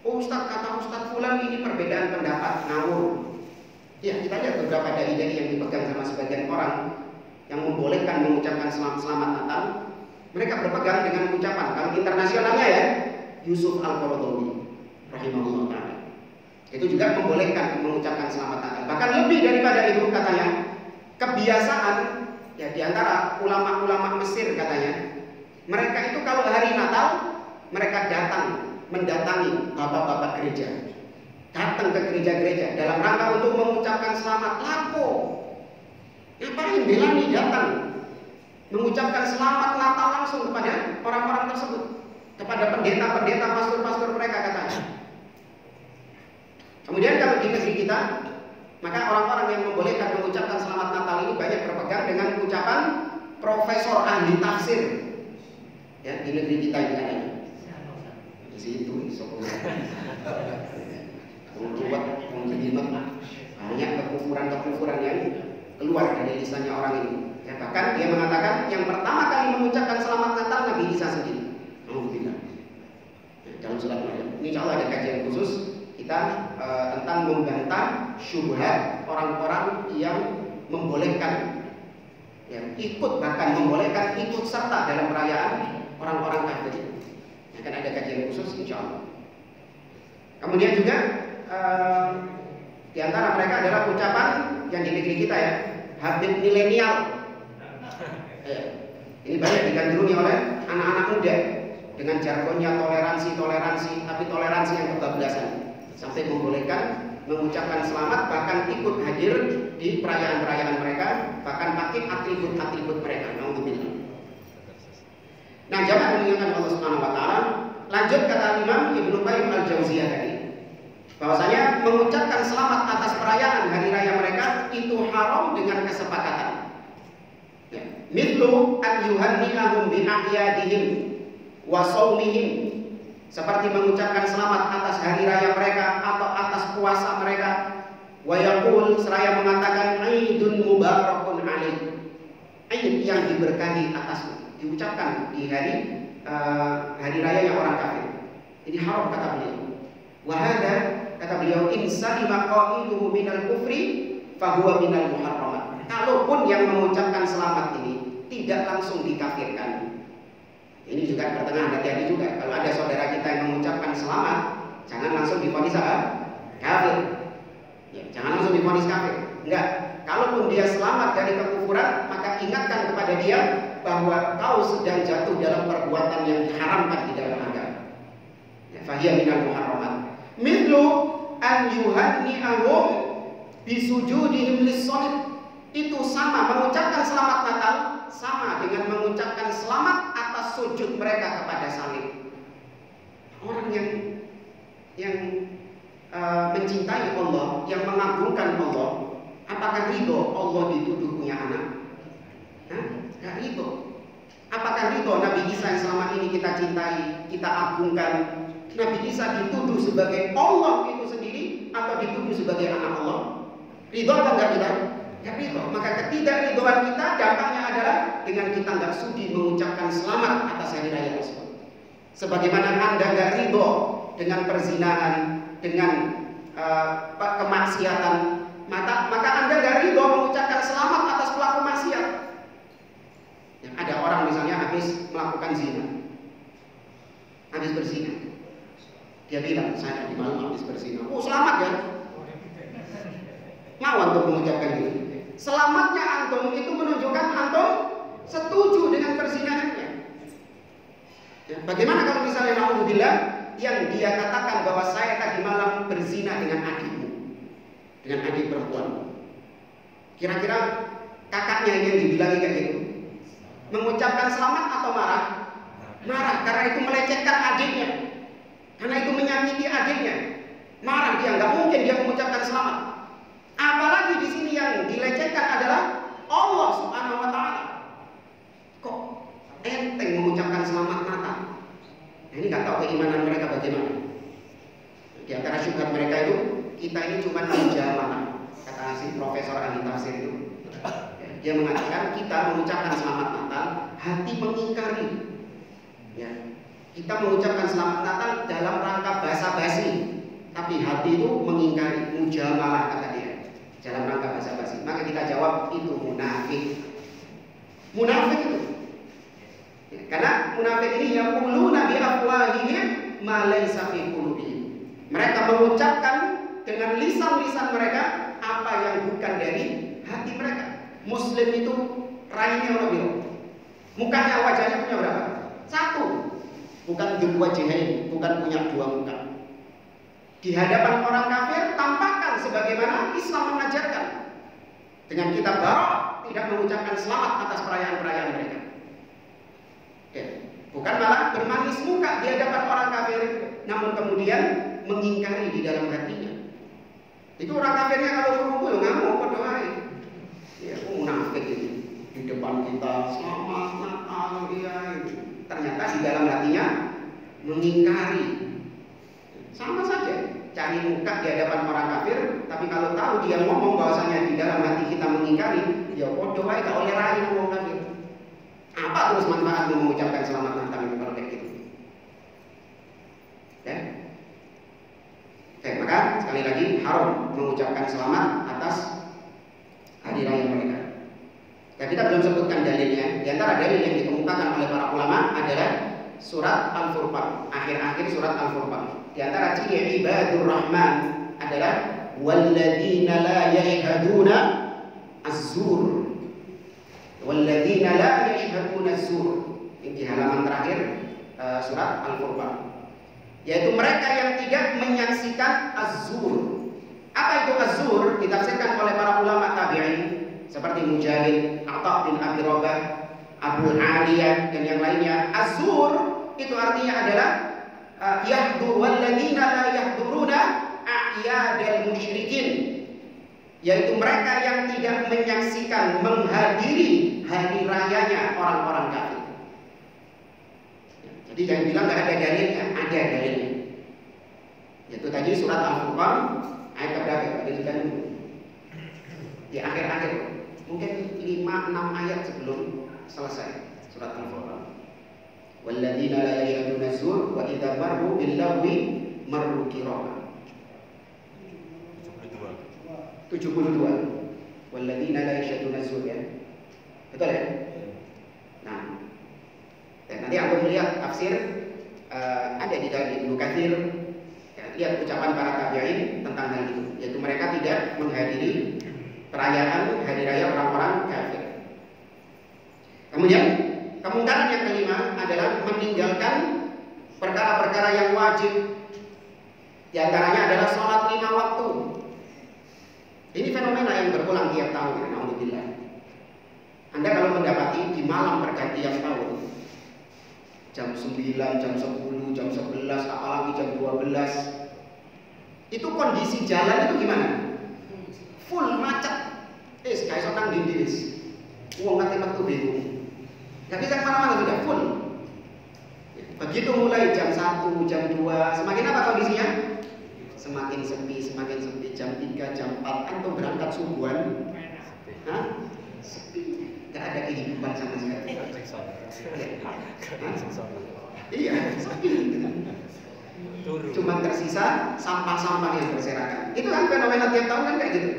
Oh, Ustaz, kata Ustaz Fulan ini perbedaan pendapat, ngawur. Ya, kita lihat beberapa dalil yang dipegang sama sebagian orang yang membolehkan mengucapkan selamat Natal. Mereka berpegang dengan ucapan, kalau internasionalnya ya, Yusuf Al-Qaradawi rahimahullah ta'ala. Itu juga membolehkan mengucapkan selamat Natal. Bahkan lebih daripada itu katanya, kebiasaan ya diantara ulama-ulama Mesir katanya, mereka itu kalau hari Natal mereka mendatangi bapak-bapak gereja, datang ke gereja-gereja dalam rangka untuk mengucapkan selamat. Lapo ngapain Belani datang mengucapkan selamat Natal langsung kepada orang-orang tersebut, kepada pendeta-pendeta, pastor-pastor mereka katanya. Kemudian kalau di negeri kita, maka orang-orang yang membolehkan mengucapkan selamat Natal ini banyak berpegang dengan ucapan profesor ahli tafsir ya di negeri kita ini katanya. Di situ banyak kekufuran yang keluar dari lisannya orang ini. Ya, bahkan dia mengatakan yang pertama kali mengucapkan selamat Natal Nabi Isa sendiri. Alhamdulillah. Dalam surat Maryam. Ini insya Allah ada kajian khusus kita tentang membantah syubhat orang-orang yang membolehkan ya, bahkan membolehkan ikut serta dalam perayaan orang-orang kafir. Akan ada kajian khusus insya Allah. Kemudian juga di antara mereka adalah ucapan yang di negeri kita ya, Habib milenial. Ini banyak digandrungi oleh anak-anak muda dengan jargonnya toleransi, tapi toleransi yang kebablasan, sampai membolehkan mengucapkan selamat, bahkan ikut hadir di perayaan-perayaan mereka, bahkan pakai atribut-atribut mereka. Alhamdulillah. Nah, jamaah mengingatkan Allah Subhanahu wa taala, lanjut kata Imam Ibnu Qayyim Al-Jauziyah tadi, bahwasanya mengucapkan selamat atas perayaan hari raya mereka itu haram dengan kesepakatan. Ya, mithlu an yuhannihum bi a'yadihim wa shaumihim, seperti mengucapkan selamat atas hari raya mereka atau atas puasa mereka Wa yaqul, seraya mengatakan Aidun mubarakun alaih, Aid yang diberkahi atasmu, diucapkan di hari raya yang orang kafir. Ini haram kata beliau. Wa hadza, kata beliau, in salima qailuhu minal kufri fahuwa minal muharramat. Kalaupun yang mengucapkan selamat ini tidak langsung dikafirkan. Ini juga pertengahan, hati-hati juga. Kalau ada saudara kita yang mengucapkan selamat, jangan langsung divonis kafir. Ya, jangan langsung divonis kafir. Enggak. Kalaupun dia selamat dari kekufuran, maka ingatkan kepada dia bahwa kau sedang jatuh dalam perbuatan yang diharamkan di dalam agama. Ya, fahiya minal muharramat. Mithlu an yuhanni'ahum bisujudihim lis-shalib. Itu sama, mengucapkan selamat Natal sama dengan mengucapkan selamat atas sujud mereka kepada salib. Orang yang mencintai Allah, yang mengagungkan Allah, apakah ridho Allah dituduh punya anak? Gak ridho. Apakah ridho Nabi Isa yang selama ini kita cintai, kita agungkan, Nabi Isa dituduh sebagai Allah itu sendiri atau dituduh sebagai anak Allah? Ridho atau enggak kita? Gak ridho. Maka ketidakridhoan kita dampaknya adalah dengan kita nggak sudi mengucapkan selamat atas hari raya tersebut. Sebagaimana Anda gak ridho dengan perzinahan, dengan kemaksiatan, maka Anda gak ridho mengucapkan selamat atas pelaku maksiat. Ya, ada orang misalnya habis melakukan zina, habis berzina, dia bilang saya di malam habis berzina. Oh selamat ya. Mau antum mengucapkan itu? Selamatnya antum itu menunjukkan antum setuju dengan perzinahannya. Ya, bagaimana kalau misalnya naudzubillah yang dia katakan bahwa saya tadi malam berzina dengan adikmu, dengan adik perempuan. Kira-kira kakaknya yang dibilangi kayak gitu, mengucapkan selamat atau marah? Marah, karena itu melecehkan adiknya, karena itu menyakiti adiknya. Marah dia, nggak mungkin dia mengucapkan selamat. Apalagi di sini yang dilecehkan adalah Allah Subhanahu wa Ta'ala. Kok enteng mengucapkan selamat Natal? Nah, ini nggak tahu keimanan mereka bagaimana. Di antara syubhat mereka itu, kita ini cuma menjamaah. Kata si profesor ahli tafsir itu, dia mengatakan kita mengucapkan selamat Natal, hati mengingkari. Ya, kita mengucapkan selamat Natal dalam rangka basa-basi, tapi hati itu mengingkari, mujamalah kata dia. Dalam rangka basa-basi. Maka kita jawab itu munafik. Munafik itu. Ya, karena munafik ini yaquluna bi afwahihim ma laysa fi qulubihim. Mereka mengucapkan dengan lisan-lisan mereka apa yang bukan dari hati mereka. Muslim itu rainya orang biru. Mukanya, wajahnya punya berapa? Satu. Bukan dua wajhain, bukan punya dua muka. Di hadapan orang kafir tampakkan sebagaimana Islam mengajarkan. Dengan kita barok tidak mengucapkan selamat atas perayaan-perayaan mereka. Ya. Bukan malah bermanis muka di hadapan orang kafir, namun kemudian mengingkari di dalam hatinya. Itu orang kafirnya kalau berkumpul ngamuk pada wae. Ya, munafik ini. Di depan kita selamat Natal ya. Ternyata di dalam hatinya mengingkari. Sama saja, cari muka di hadapan orang kafir, tapi kalau tahu dia ngomong bahwasanya di dalam hati kita mengingkari, ya bodoh aja gak oleh rai ngomong kafir. Apa terus manfaatnya mengucapkan selamat Natal itu kalau kayak gitu? Ya. Oke, maka sekali lagi haram mengucapkan selamat atas hari raya mereka. Ya, kita belum sebutkan dalilnya. Di antara dalil yang dikemukakan oleh para ulama adalah surat Al-Furqan, akhir-akhir surat Al-Furqan. Di antara ciri ibadur rahman adalah walladzina la yashhaduna az-zur. Walladzina la yashhaduna az-zur. Ini di halaman terakhir surat Al-Furqan. Yaitu mereka yang tidak menyaksikan az-zur. Apa itu az-zur? Ditafsirkan oleh para ulama tabi'in seperti Mujahid, Atha bin Abi Rabah, Abu Aliyah dan yang lainnya. Az-zur itu artinya adalah yahdur walladzina la yahduruna a'yadal musyrikin, yaitu mereka yang tidak menyaksikan, menghadiri hari rayanya orang-orang kafir. Jadi jangan bilang nggak ada dalilnya, ada dalilnya. Yaitu tadi surat Al-Furqan ayat keberapa? Tadi kan di akhir-akhir, mungkin 5-6 ayat sebelum selesai surat Al-Furqan. Walladzina la yashhaduna az-zur wa idza marru bil lagwi marru kirama. 72. Walladzina la yashhaduna az-zur, ya. Betul ya? Nah, dan nanti aku melihat tafsir ada di dalam Ibnu Katsir, ya, lihat ucapan para tabi'in tentang hal itu, yaitu mereka tidak menghadiri perayaan hari raya orang-orang kafir. Kemudian kemungkaran yang kelima adalah meninggalkan perkara-perkara yang wajib. Di antaranya adalah sholat 5 waktu. Ini fenomena yang berulang tiap tahun, ya, alhamdulillah. Anda kalau mendapati di malam pergantian tahun, jam 9, jam 10, jam 11, apalagi jam 12, itu kondisi jalan itu gimana? Full macet. Kayak sotang dindis. Uang nanti waktu bingung. Gak bisa kemana-mana, sudah full. Begitu mulai jam 1, jam 2, semakin apa kondisinya? Semakin sepi, semakin sepi. Jam 3, jam 4, antum berangkat subuhan. Hah? Sepi. Gak ada kehidupan sama sekali. Iya, sepi. Cuma tersisa sampah-sampah yang berserakan. Itu kan fenomena tiap tahun kan kayak gitu.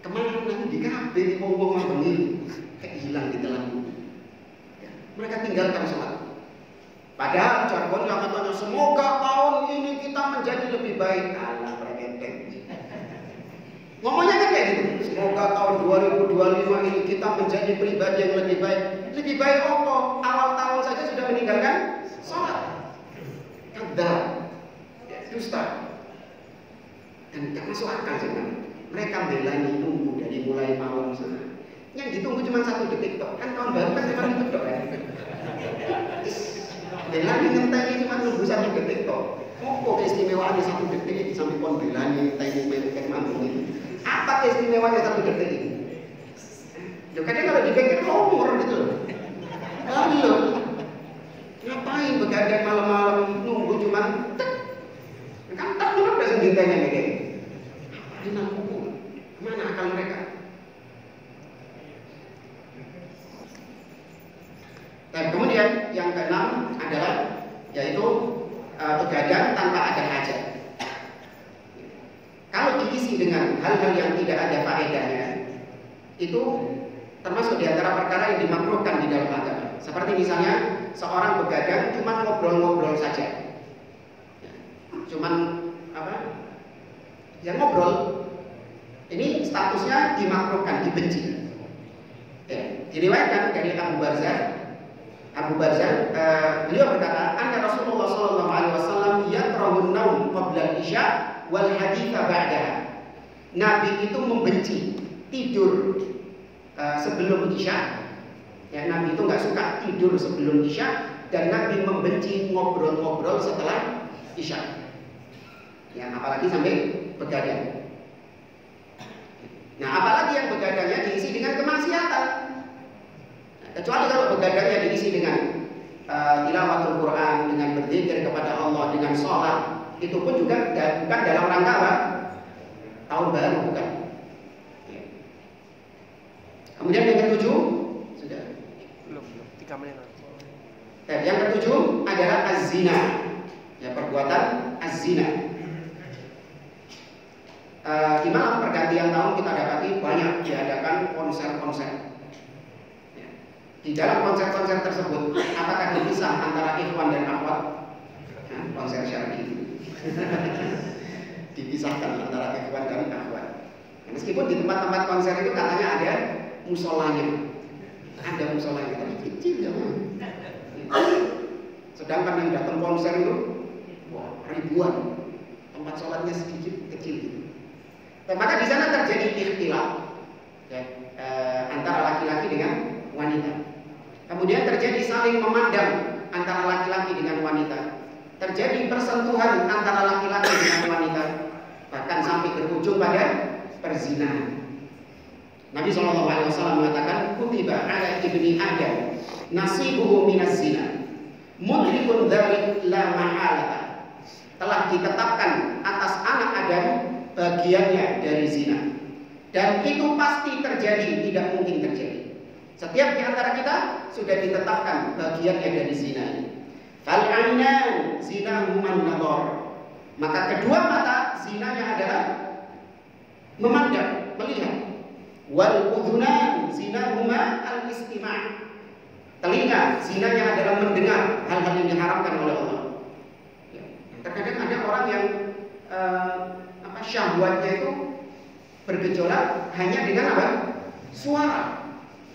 Kemana di KB di ngomong begini, kayak hilang di telan bumi. Mereka tinggalkan sholat. Padahal jargonnya katanya semoga tahun ini kita menjadi lebih baik. Alah, bereketek. Ngomongnya kan kayak gitu. Semoga tahun 2025 ini kita menjadi pribadi yang lebih baik. Lebih baik apa? Awal tahun saja sudah meninggalkan sholat. Kadang, dusta. Dan gak masuk akal sebenarnya. Mereka belani nunggu dari mulai malam sana. Yang ditunggu cuma 1 detik toh. Kan tahun baru kan cuma itu toh kan. Belani ngenteni cuma nunggu 1 detik toh. Apa keistimewaannya 1 detik ini sampai pon belani ngenteni mepet mampu ini. Apa keistimewaannya 1 detik ini? Loh, kadang kalau dipikir umur gitu loh. Lalu ngapain begadang malam-malam nunggu cuma tek. Kan tak dulu udah sendiriannya kayak gini. Mana akal mereka? Dan kemudian yang keenam adalah yaitu begadang tanpa ada hajat. Kalau diisi dengan hal-hal yang tidak ada faedahnya, itu termasuk di antara perkara yang dimakruhkan di dalam agama. Seperti misalnya seorang begadang cuma ngobrol-ngobrol saja, cuman apa? Yang ngobrol. Ini statusnya dimakruhkan, dibenci. Diriwayatkan dari Abu Barzah, beliau berkata, "Anna Rasulullah sallallahu alaihi wasallam yakrahun naum qabla al-isya wal haditha ba'daha." Nabi itu membenci tidur sebelum isya. Ya, Nabi itu nggak suka tidur sebelum isya, dan Nabi membenci ngobrol-ngobrol setelah isya. Ya, apalagi sampai begadang. Nah, apalagi yang begadangnya diisi dengan kemaksiatan. Kecuali kalau begadangnya diisi dengan tilawatul Quran, dengan berzikir kepada Allah, dengan sholat, itu pun juga bukan dalam rangka apa? Tahun baru, bukan. Kemudian yang ketujuh, sudah belum 3 menit. Yang ketujuh adalah az-zina, ya, perbuatan az-zina. Di malam pergantian tahun kita dapati banyak diadakan konser-konser. Di dalam konser-konser tersebut, apakah dipisah antara ikhwan dan akhwat? Nah, konser syar'i dipisahkan antara ikhwan dan akhwat. Meskipun di tempat-tempat konser itu katanya ada musolanya, tapi kecil ya. Sedangkan yang datang konser itu ribuan, tempat sholatnya sedikit kecil. Maka di sana terjadi ikhtilaf, ya, antara laki-laki dengan wanita. Kemudian terjadi saling memandang antara laki-laki dengan wanita. Terjadi persentuhan antara laki-laki dengan wanita, bahkan sampai berujung pada perzinahan. Nabi SAW mengatakan, "Kutiba ala ibni Adam nasibuhu minas zina, mudrikun dzalik la mahalata." Telah ditetapkan atas anak Adam bagiannya dari zina. Dan itu pasti terjadi, tidak mungkin terjadi. Setiap di antara kita sudah ditetapkan bagiannya dari zina ini. Fal-'ainan zinahuman nadhar. Maka kedua mata zinanya adalah memandang, melihat. Wal udhunan zinahuma al-istima'. Telinga zinanya adalah mendengar hal-hal yang diharamkan oleh Allah. Ya. Terkadang ada orang yang syahwatnya itu bergejolak hanya dengan apa? Suara.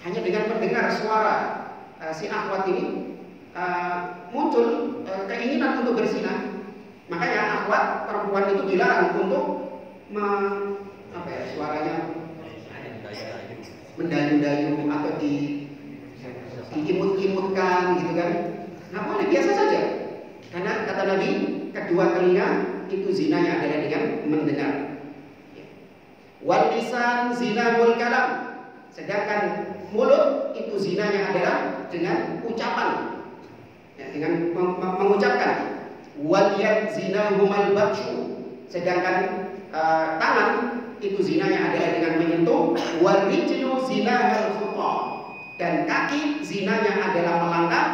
Hanya dengan mendengar suara si akhwat ini muncul keinginan untuk berzina. Makanya akhwat perempuan itu dilarang untuk suaranya mendayu-dayu atau diimut-imutkan gitu kan. Nggak boleh, biasa saja. Karena kata Nabi, kedua telinga itu zinanya adalah dengan mendengar. Wal lisan zinahul kalam. Sedangkan mulut itu zinanya adalah dengan ucapan, ya, dengan mengucapkan. Wal yad zinahumal batshu. Sedangkan tangan itu zinanya adalah dengan menyentuh. Wal rijlu zinahal khutta. Dan kaki zinanya adalah melangkah.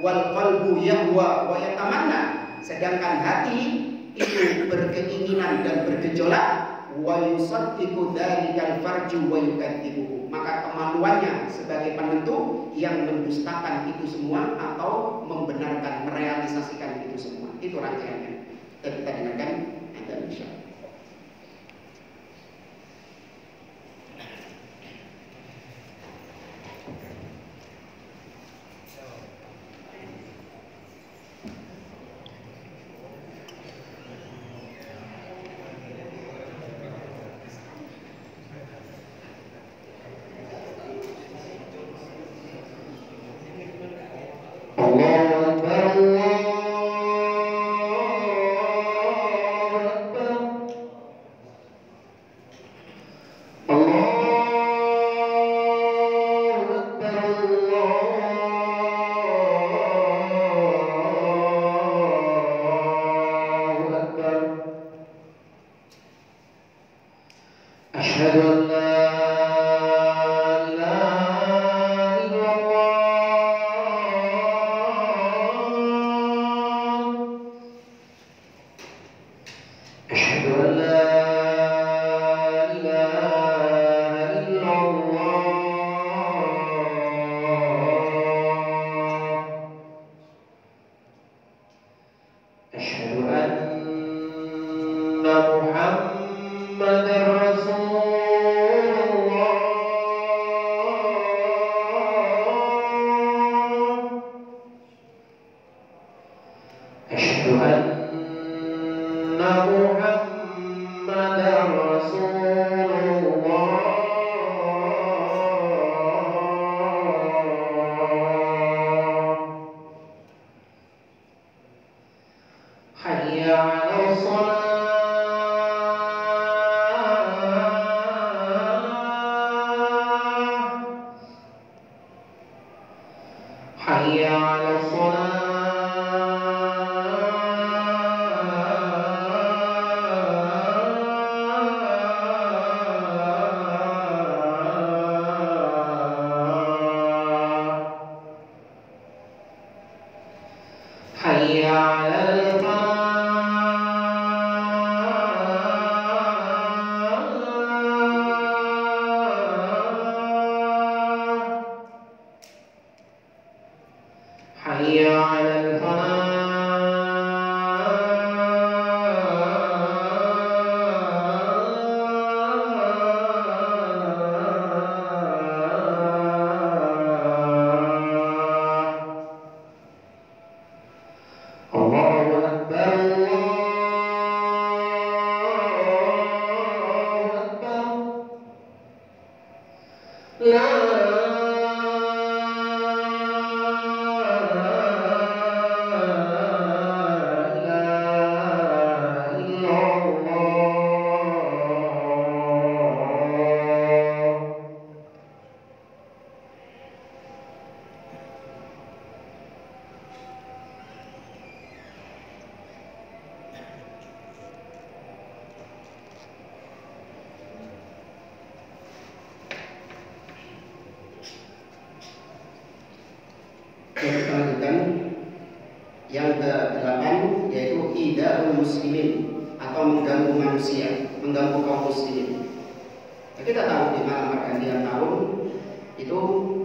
Wal qalbu yahwa wa yatamanna. Sedangkan hati itu berkeinginan dan bergejolak. Wa yusaddiqu dzalikal farju wa yukadzibuhu. Maka kemaluannya sebagai penentu yang mendustakan itu semua atau membenarkan, merealisasikan itu semua. Itu rangkaiannya. Dan kita dengarkan adzan insyaallah. adal muslimin, atau mengganggu manusia, mengganggu kaum muslimin. Ya, kita tahu di malam pergantian tahun itu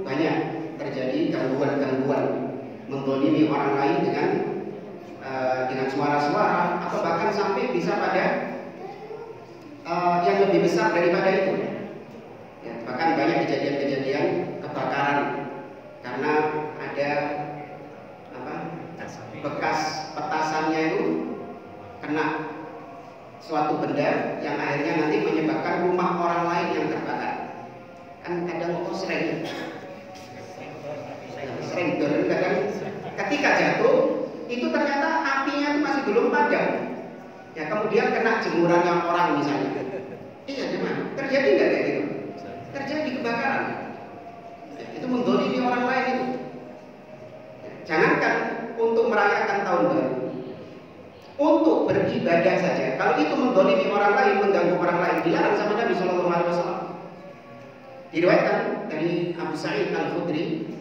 banyak terjadi gangguan-gangguan, mendolimi orang lain dengan suara-suara, atau bahkan sampai bisa pada yang lebih besar daripada itu. Ya, bahkan banyak kejadian-kejadian kebakaran karena ada bekas petasannya itu kena suatu benda yang akhirnya nanti menyebabkan rumah orang lain yang terbakar. Kan kadang sering kadang ketika jatuh itu ternyata apinya itu masih belum padam. Ya, kemudian kena jemurannya orang misalnya. Iya, gimana? Terjadi nggak kayak gitu? Terjadi kebakaran. Ya, itu mendolimi orang lain itu. Jangankan untuk merayakan tahun baru, untuk beribadah saja, kalau itu mendolimi orang lain, mengganggu orang lain, dilarang sama Nabi Shallallahu Alaihi Wasallam. Diriwayatkan dari Abu Sa'id Al-Khudri,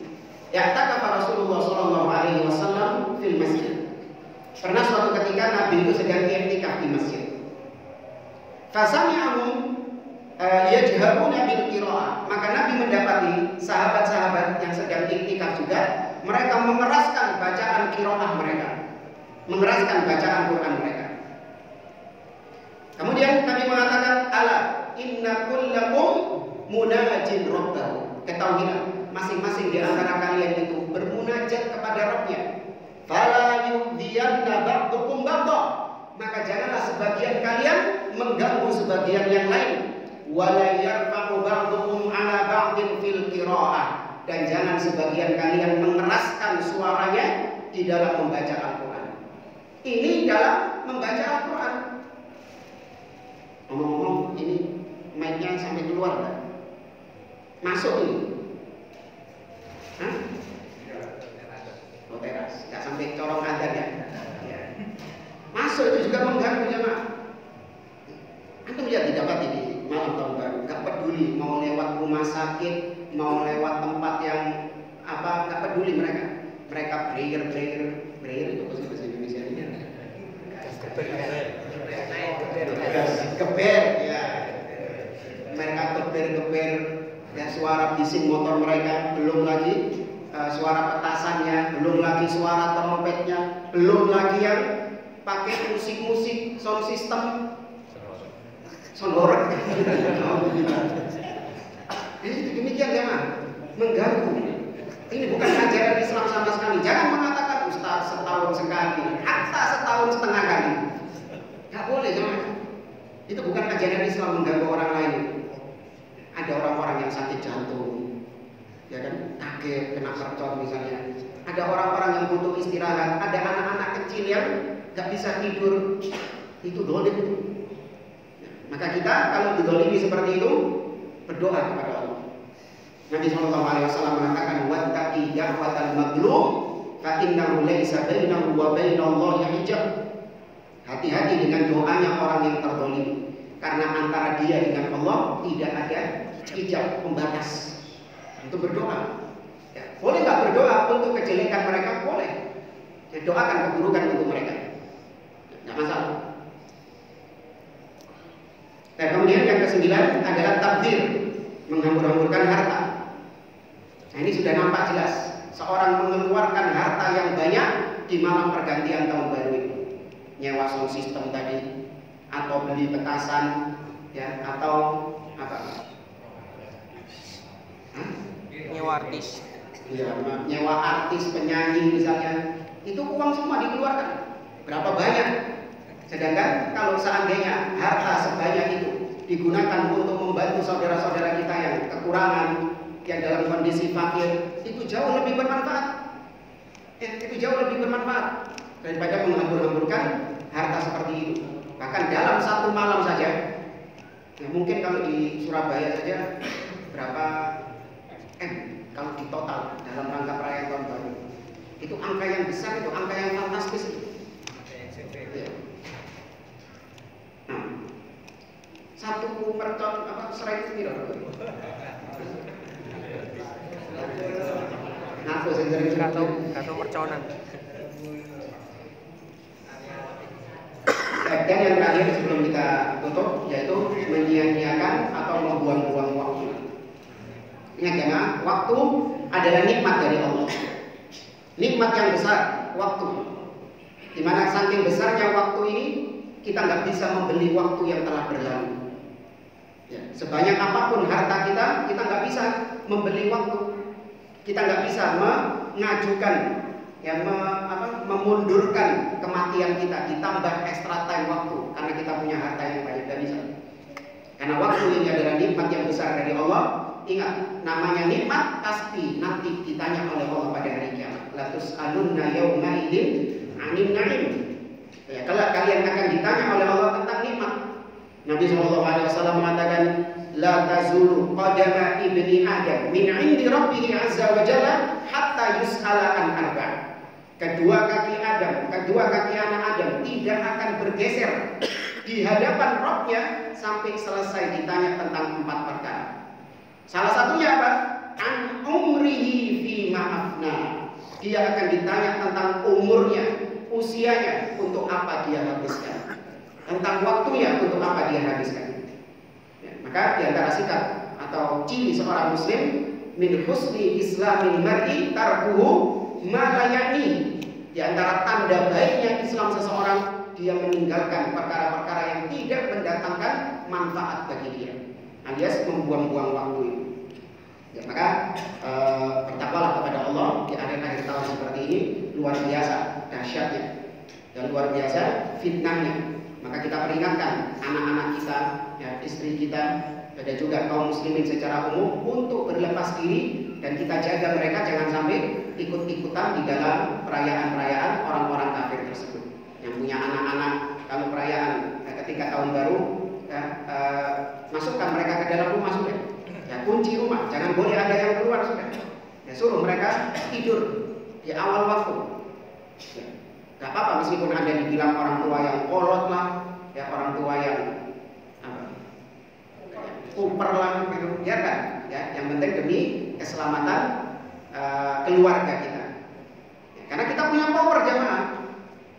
ya'takafa Rasulullah Shallallahu Alaihi Wasallam fil masjid. Pernah suatu ketika Nabi itu sedang i'tikaf di masjid. Fasami'ahum yajharuna bil qira'ah. Maka Nabi mendapati sahabat-sahabat yang sedang i'tikaf juga, mereka mengeraskan bacaan qira'ah mereka, mengeraskan bacaan Quran mereka. Kemudian Nabi mengatakan, ala inna kullakum munajin rabbahu. Ketahuilah, masing-masing di antara kalian itu bermunajat kepada Rabbnya. Fala yudhiyanna ba'dukum ba'dha. Maka janganlah sebagian kalian mengganggu sebagian yang lain. Wala yarfa'u ba'dukum ala ba'din fil qira'ah. Dan jangan sebagian kalian mengeraskan suaranya di dalam membaca Al-Quran. Ini dalam membaca Al-Quran. Ngomong-ngomong, ini mic-nya sampai keluar kan? Masuk ini? Hah? Oh, teras, nggak sampai corong azan ya? Masuk itu juga mengganggu jemaah. Antum lihat didapati di malam tahun baru, nggak peduli mau lewat rumah sakit, mau lewat tempat yang apa, nggak peduli mereka. Mereka prayer itu bahasa Indonesia ini. Keber, ya. Mereka keber, ya, suara bising motor mereka, belum lagi suara petasannya, belum lagi suara trompetnya, belum lagi yang pakai musik-musik sound system sonora. Ini demikian ya, mengganggu. Ini bukan ajaran Islam sama sekali. Jangan mengatakan Ustaz setahun sekali, hatta setahun setengah kali. Nggak boleh, jangan. Itu bukan ajaran Islam mengganggu orang lain. Ada orang-orang yang sakit jantung, ya kan, kaget kena mercon misalnya. Ada orang-orang yang butuh istirahat. Ada anak-anak kecil yang nggak bisa tidur. Itu dolim itu. Maka kita kalau didolimi seperti itu, berdoa kepada Allah. Nabi SAW mengatakan, wattaqi da'watal mazlum fa innahu laisa bainahu wa bainallahi hijab. Hati-hati dengan doanya orang yang terdolimi, karena antara dia dengan Allah tidak ada hijab, pembatas. Untuk berdoa, ya, boleh nggak berdoa untuk kejelekan mereka? Boleh. Ya, doakan keburukan untuk mereka, nggak masalah. Dan kemudian yang kesembilan adalah tabdzir, menghambur-hamburkan harta. Nah, ini sudah nampak jelas, seorang mengeluarkan harta yang banyak di malam pergantian tahun baru itu. Nyewa sound system tadi, atau beli petasan, ya, atau apa? Nyewa artis. Ya, nyewa artis, penyanyi misalnya, itu uang semua dikeluarkan. Berapa banyak? Sedangkan kalau seandainya harta sebanyak itu digunakan untuk membantu saudara-saudara kita yang kekurangan, yang dalam kondisi fakir, itu jauh lebih bermanfaat. Itu jauh lebih bermanfaat daripada menghambur-hamburkan harta seperti itu. Bahkan dalam satu malam saja, ya mungkin kalau di Surabaya saja berapa M kalau di total dalam rangka perayaan tahun baru, itu angka yang besar, itu angka yang fantastis itu. Ya. Nah, satu mercon apa serai itu ngaku sendiri atau merconan. Dan yang terakhir sebelum kita tutup yaitu menyia-nyiakan atau membuang-buang waktu. Ingat ya, waktu adalah nikmat dari Allah. Nikmat yang besar, waktu. Dimana saking besarnya waktu ini kita nggak bisa membeli waktu yang telah berlalu. Ya, sebanyak apapun harta kita, kita nggak bisa membeli waktu. Kita nggak bisa mengajukan, ya, memundurkan kematian kita, ditambah extra time waktu karena kita punya harta yang banyak, nggak bisa. Karena waktu ini adalah nikmat yang besar dari Allah. Ingat, namanya nikmat pasti nanti ditanya oleh Allah pada hari kiamat. La tus'alunna yawma idzin 'anil na'im. Ya, kalau kalian akan ditanya oleh Allah tentang nikmat. Nabi SAW mengatakan, la tazulu qadama ibni Adam min 'indi rabbih 'azza wa jalla hatta yus'ala an arba'. Kedua kaki Adam, kedua kaki anak Adam tidak akan bergeser di hadapan Rabb-nya sampai selesai ditanya tentang 4 perkara. Salah satunya apa? An umrihi fi ma'afna. Dia akan ditanya tentang umurnya, usianya, untuk apa dia habiskan. Tentang waktunya, untuk apa dia habiskan. Ya, maka di antara sikap atau ciri seorang muslim, min husni islamil mar'i tarkuhu ma la ya'ni. Di antara tanda baiknya Islam seseorang, dia meninggalkan perkara-perkara yang tidak mendatangkan manfaat bagi dia, alias membuang-buang waktu itu. Ya, maka bertakwalah kepada Allah di akhir-akhir tahun seperti ini. Luar biasa dahsyatnya dan luar biasa fitnahnya. Maka kita peringatkan anak-anak kita, ya, istri kita, dan juga kaum muslimin secara umum untuk berlepas diri, dan kita jaga mereka jangan sampai ikut-ikutan di dalam perayaan-perayaan orang-orang kafir tersebut. Yang punya anak-anak, kalau perayaan ketika tahun baru, ya, masukkan mereka ke dalam rumah sudah. Ya, kunci rumah, jangan boleh ada yang keluar sudah. Ya, suruh mereka tidur di awal waktu. Ya, gak apa-apa meskipun ada dibilang orang tua yang kolot lah, ya, orang tua yang kuper lah, gitu, biarkan. Ya, yang penting demi keselamatan keluarga kita. Ya, karena kita punya power jamaah.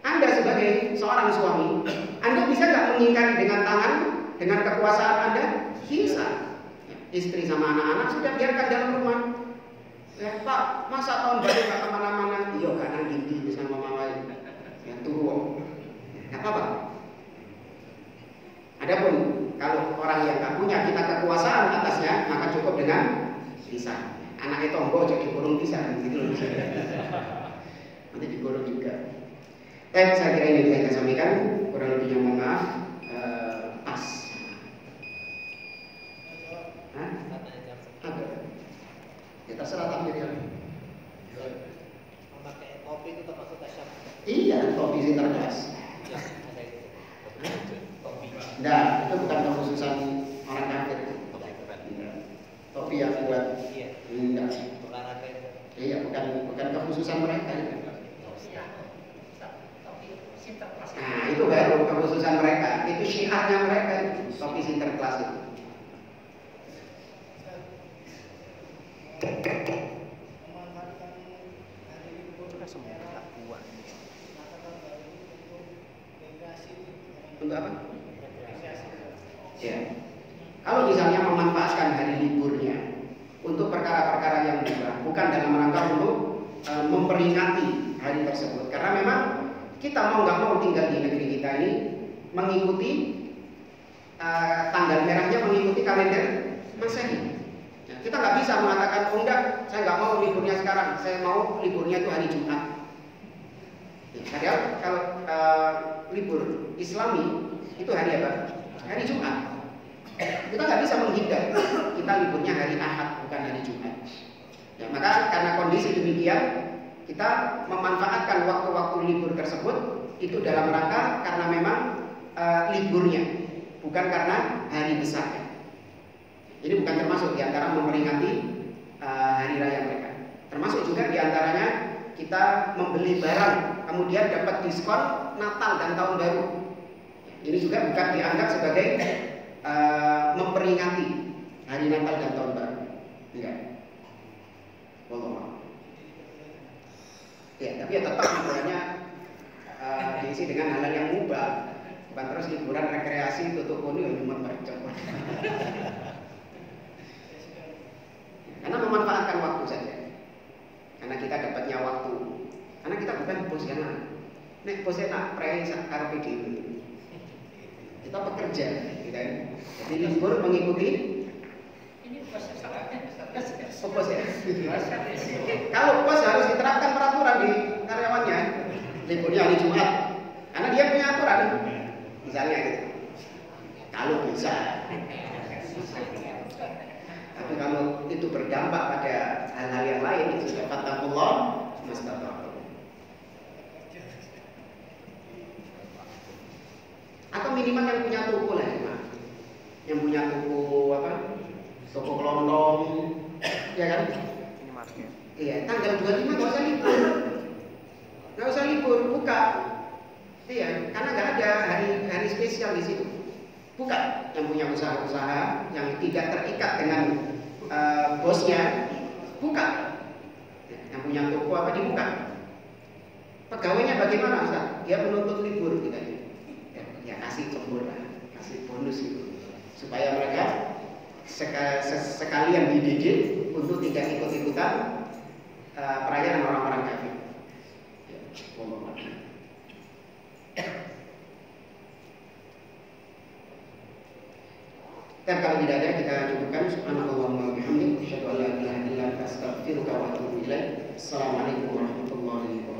Anda sebagai seorang suami, Anda bisa nggak mengingkari dengan tangan, dengan kekuasaan Anda? Bisa. Istri sama anak-anak sudah biarkan dalam rumah. Ya, Pak, masa tahun baru nggak kemana-mana? Iya, karena gini sama mama ini. Ya, tunggu. Nggak apa-apa. Adapun kalau orang yang nggak punya kita kekuasaan atasnya, maka cukup dengan bisa. Anaknya tombo jadi dikurung bisa, gitu loh. Nanti dikurung juga. Saya kira ini bisa saya sampaikan. Kurang lebihnya mohon maaf. Pas. Ada. Ya terserah takdir ya. Memakai topi itu termasuk tasyab. Iya, topi sinterklas. Ya, ada itu. Topi. Nah, itu bukan kekhususan orang kafir. Topi yang buat. Iya. Enggak. Bukan ada itu. Iya, bukan kekhususan mereka. Nah, itu baru kekhususan mereka. Itu syiarnya mereka. Topi sinterklas itu. Untuk apa? Ya. Kalau misalnya memanfaatkan hari liburnya untuk perkara-perkara yang murah, bukan dalam rangka untuk memperingati hari tersebut, karena memang kita mau nggak mau tinggal di negeri kita ini mengikuti tanggal merahnya, mengikuti kalender Masehi. Ya, kita nggak bisa mengatakan, oh enggak, saya nggak mau liburnya sekarang, saya mau liburnya itu hari Jumat. Ya, padahal kalau libur Islami itu hari apa? Hari Jumat. Kita nggak bisa menghindar, kita liburnya hari Ahad bukan hari Jumat. Ya, maka karena kondisi demikian, kita memanfaatkan waktu-waktu libur tersebut itu dalam rangka karena memang liburnya, bukan karena hari besarnya. Ini bukan termasuk diantara memperingati hari raya mereka. Termasuk juga diantaranya kita membeli barang kemudian dapat diskon Natal dan Tahun Baru. Ini juga bukan dianggap sebagai memperingati hari Natal dan Tahun Baru. Enggak. Wallah. Ya, tapi ya tetap sebenarnya diisi dengan hal yang mubah, bukan terus liburan rekreasi tutup poni cuma percok. Karena memanfaatkan waktu saja. Karena kita dapatnya waktu. Karena kita bukan bos kan. Nek bosnya nak prei karo PDW. Kita bekerja, gitu kan. Jadi libur mengikuti bos ya. Kalau bos harus diterapkan peraturan di karyawannya, liburnya hari Jumat, karena dia punya aturan, misalnya gitu. Kalau bisa. Tapi kalau itu berdampak pada hal-hal yang lain, itu sudah fattaqullah mastata'tum. Atau minimal yang punya toko lah, yang punya toko apa? Toko kelontong, ya kan? Iya, tanggal 25 nggak usah libur, nggak usah libur, buka. Iya, karena nggak ada hari spesial di situ. Buka, yang punya usaha-usaha yang tidak terikat dengan bosnya, buka. Yang punya toko apa dibuka. Pegawainya bagaimana Ustaz? Dia menuntut libur kita. Ya kasih cembur lah, kasih bonus itu, supaya mereka sekalian dididik untuk tidak ikut-ikutan perayaan orang-orang kafir. Dan kalau tidak ada, kita cukupkan. Subhanallahumma wa bihamdihi, asyhadu an la ilaha illa anta, astaghfiruka wa atubu ilaik. Assalamualaikum warahmatullahi wabarakatuh.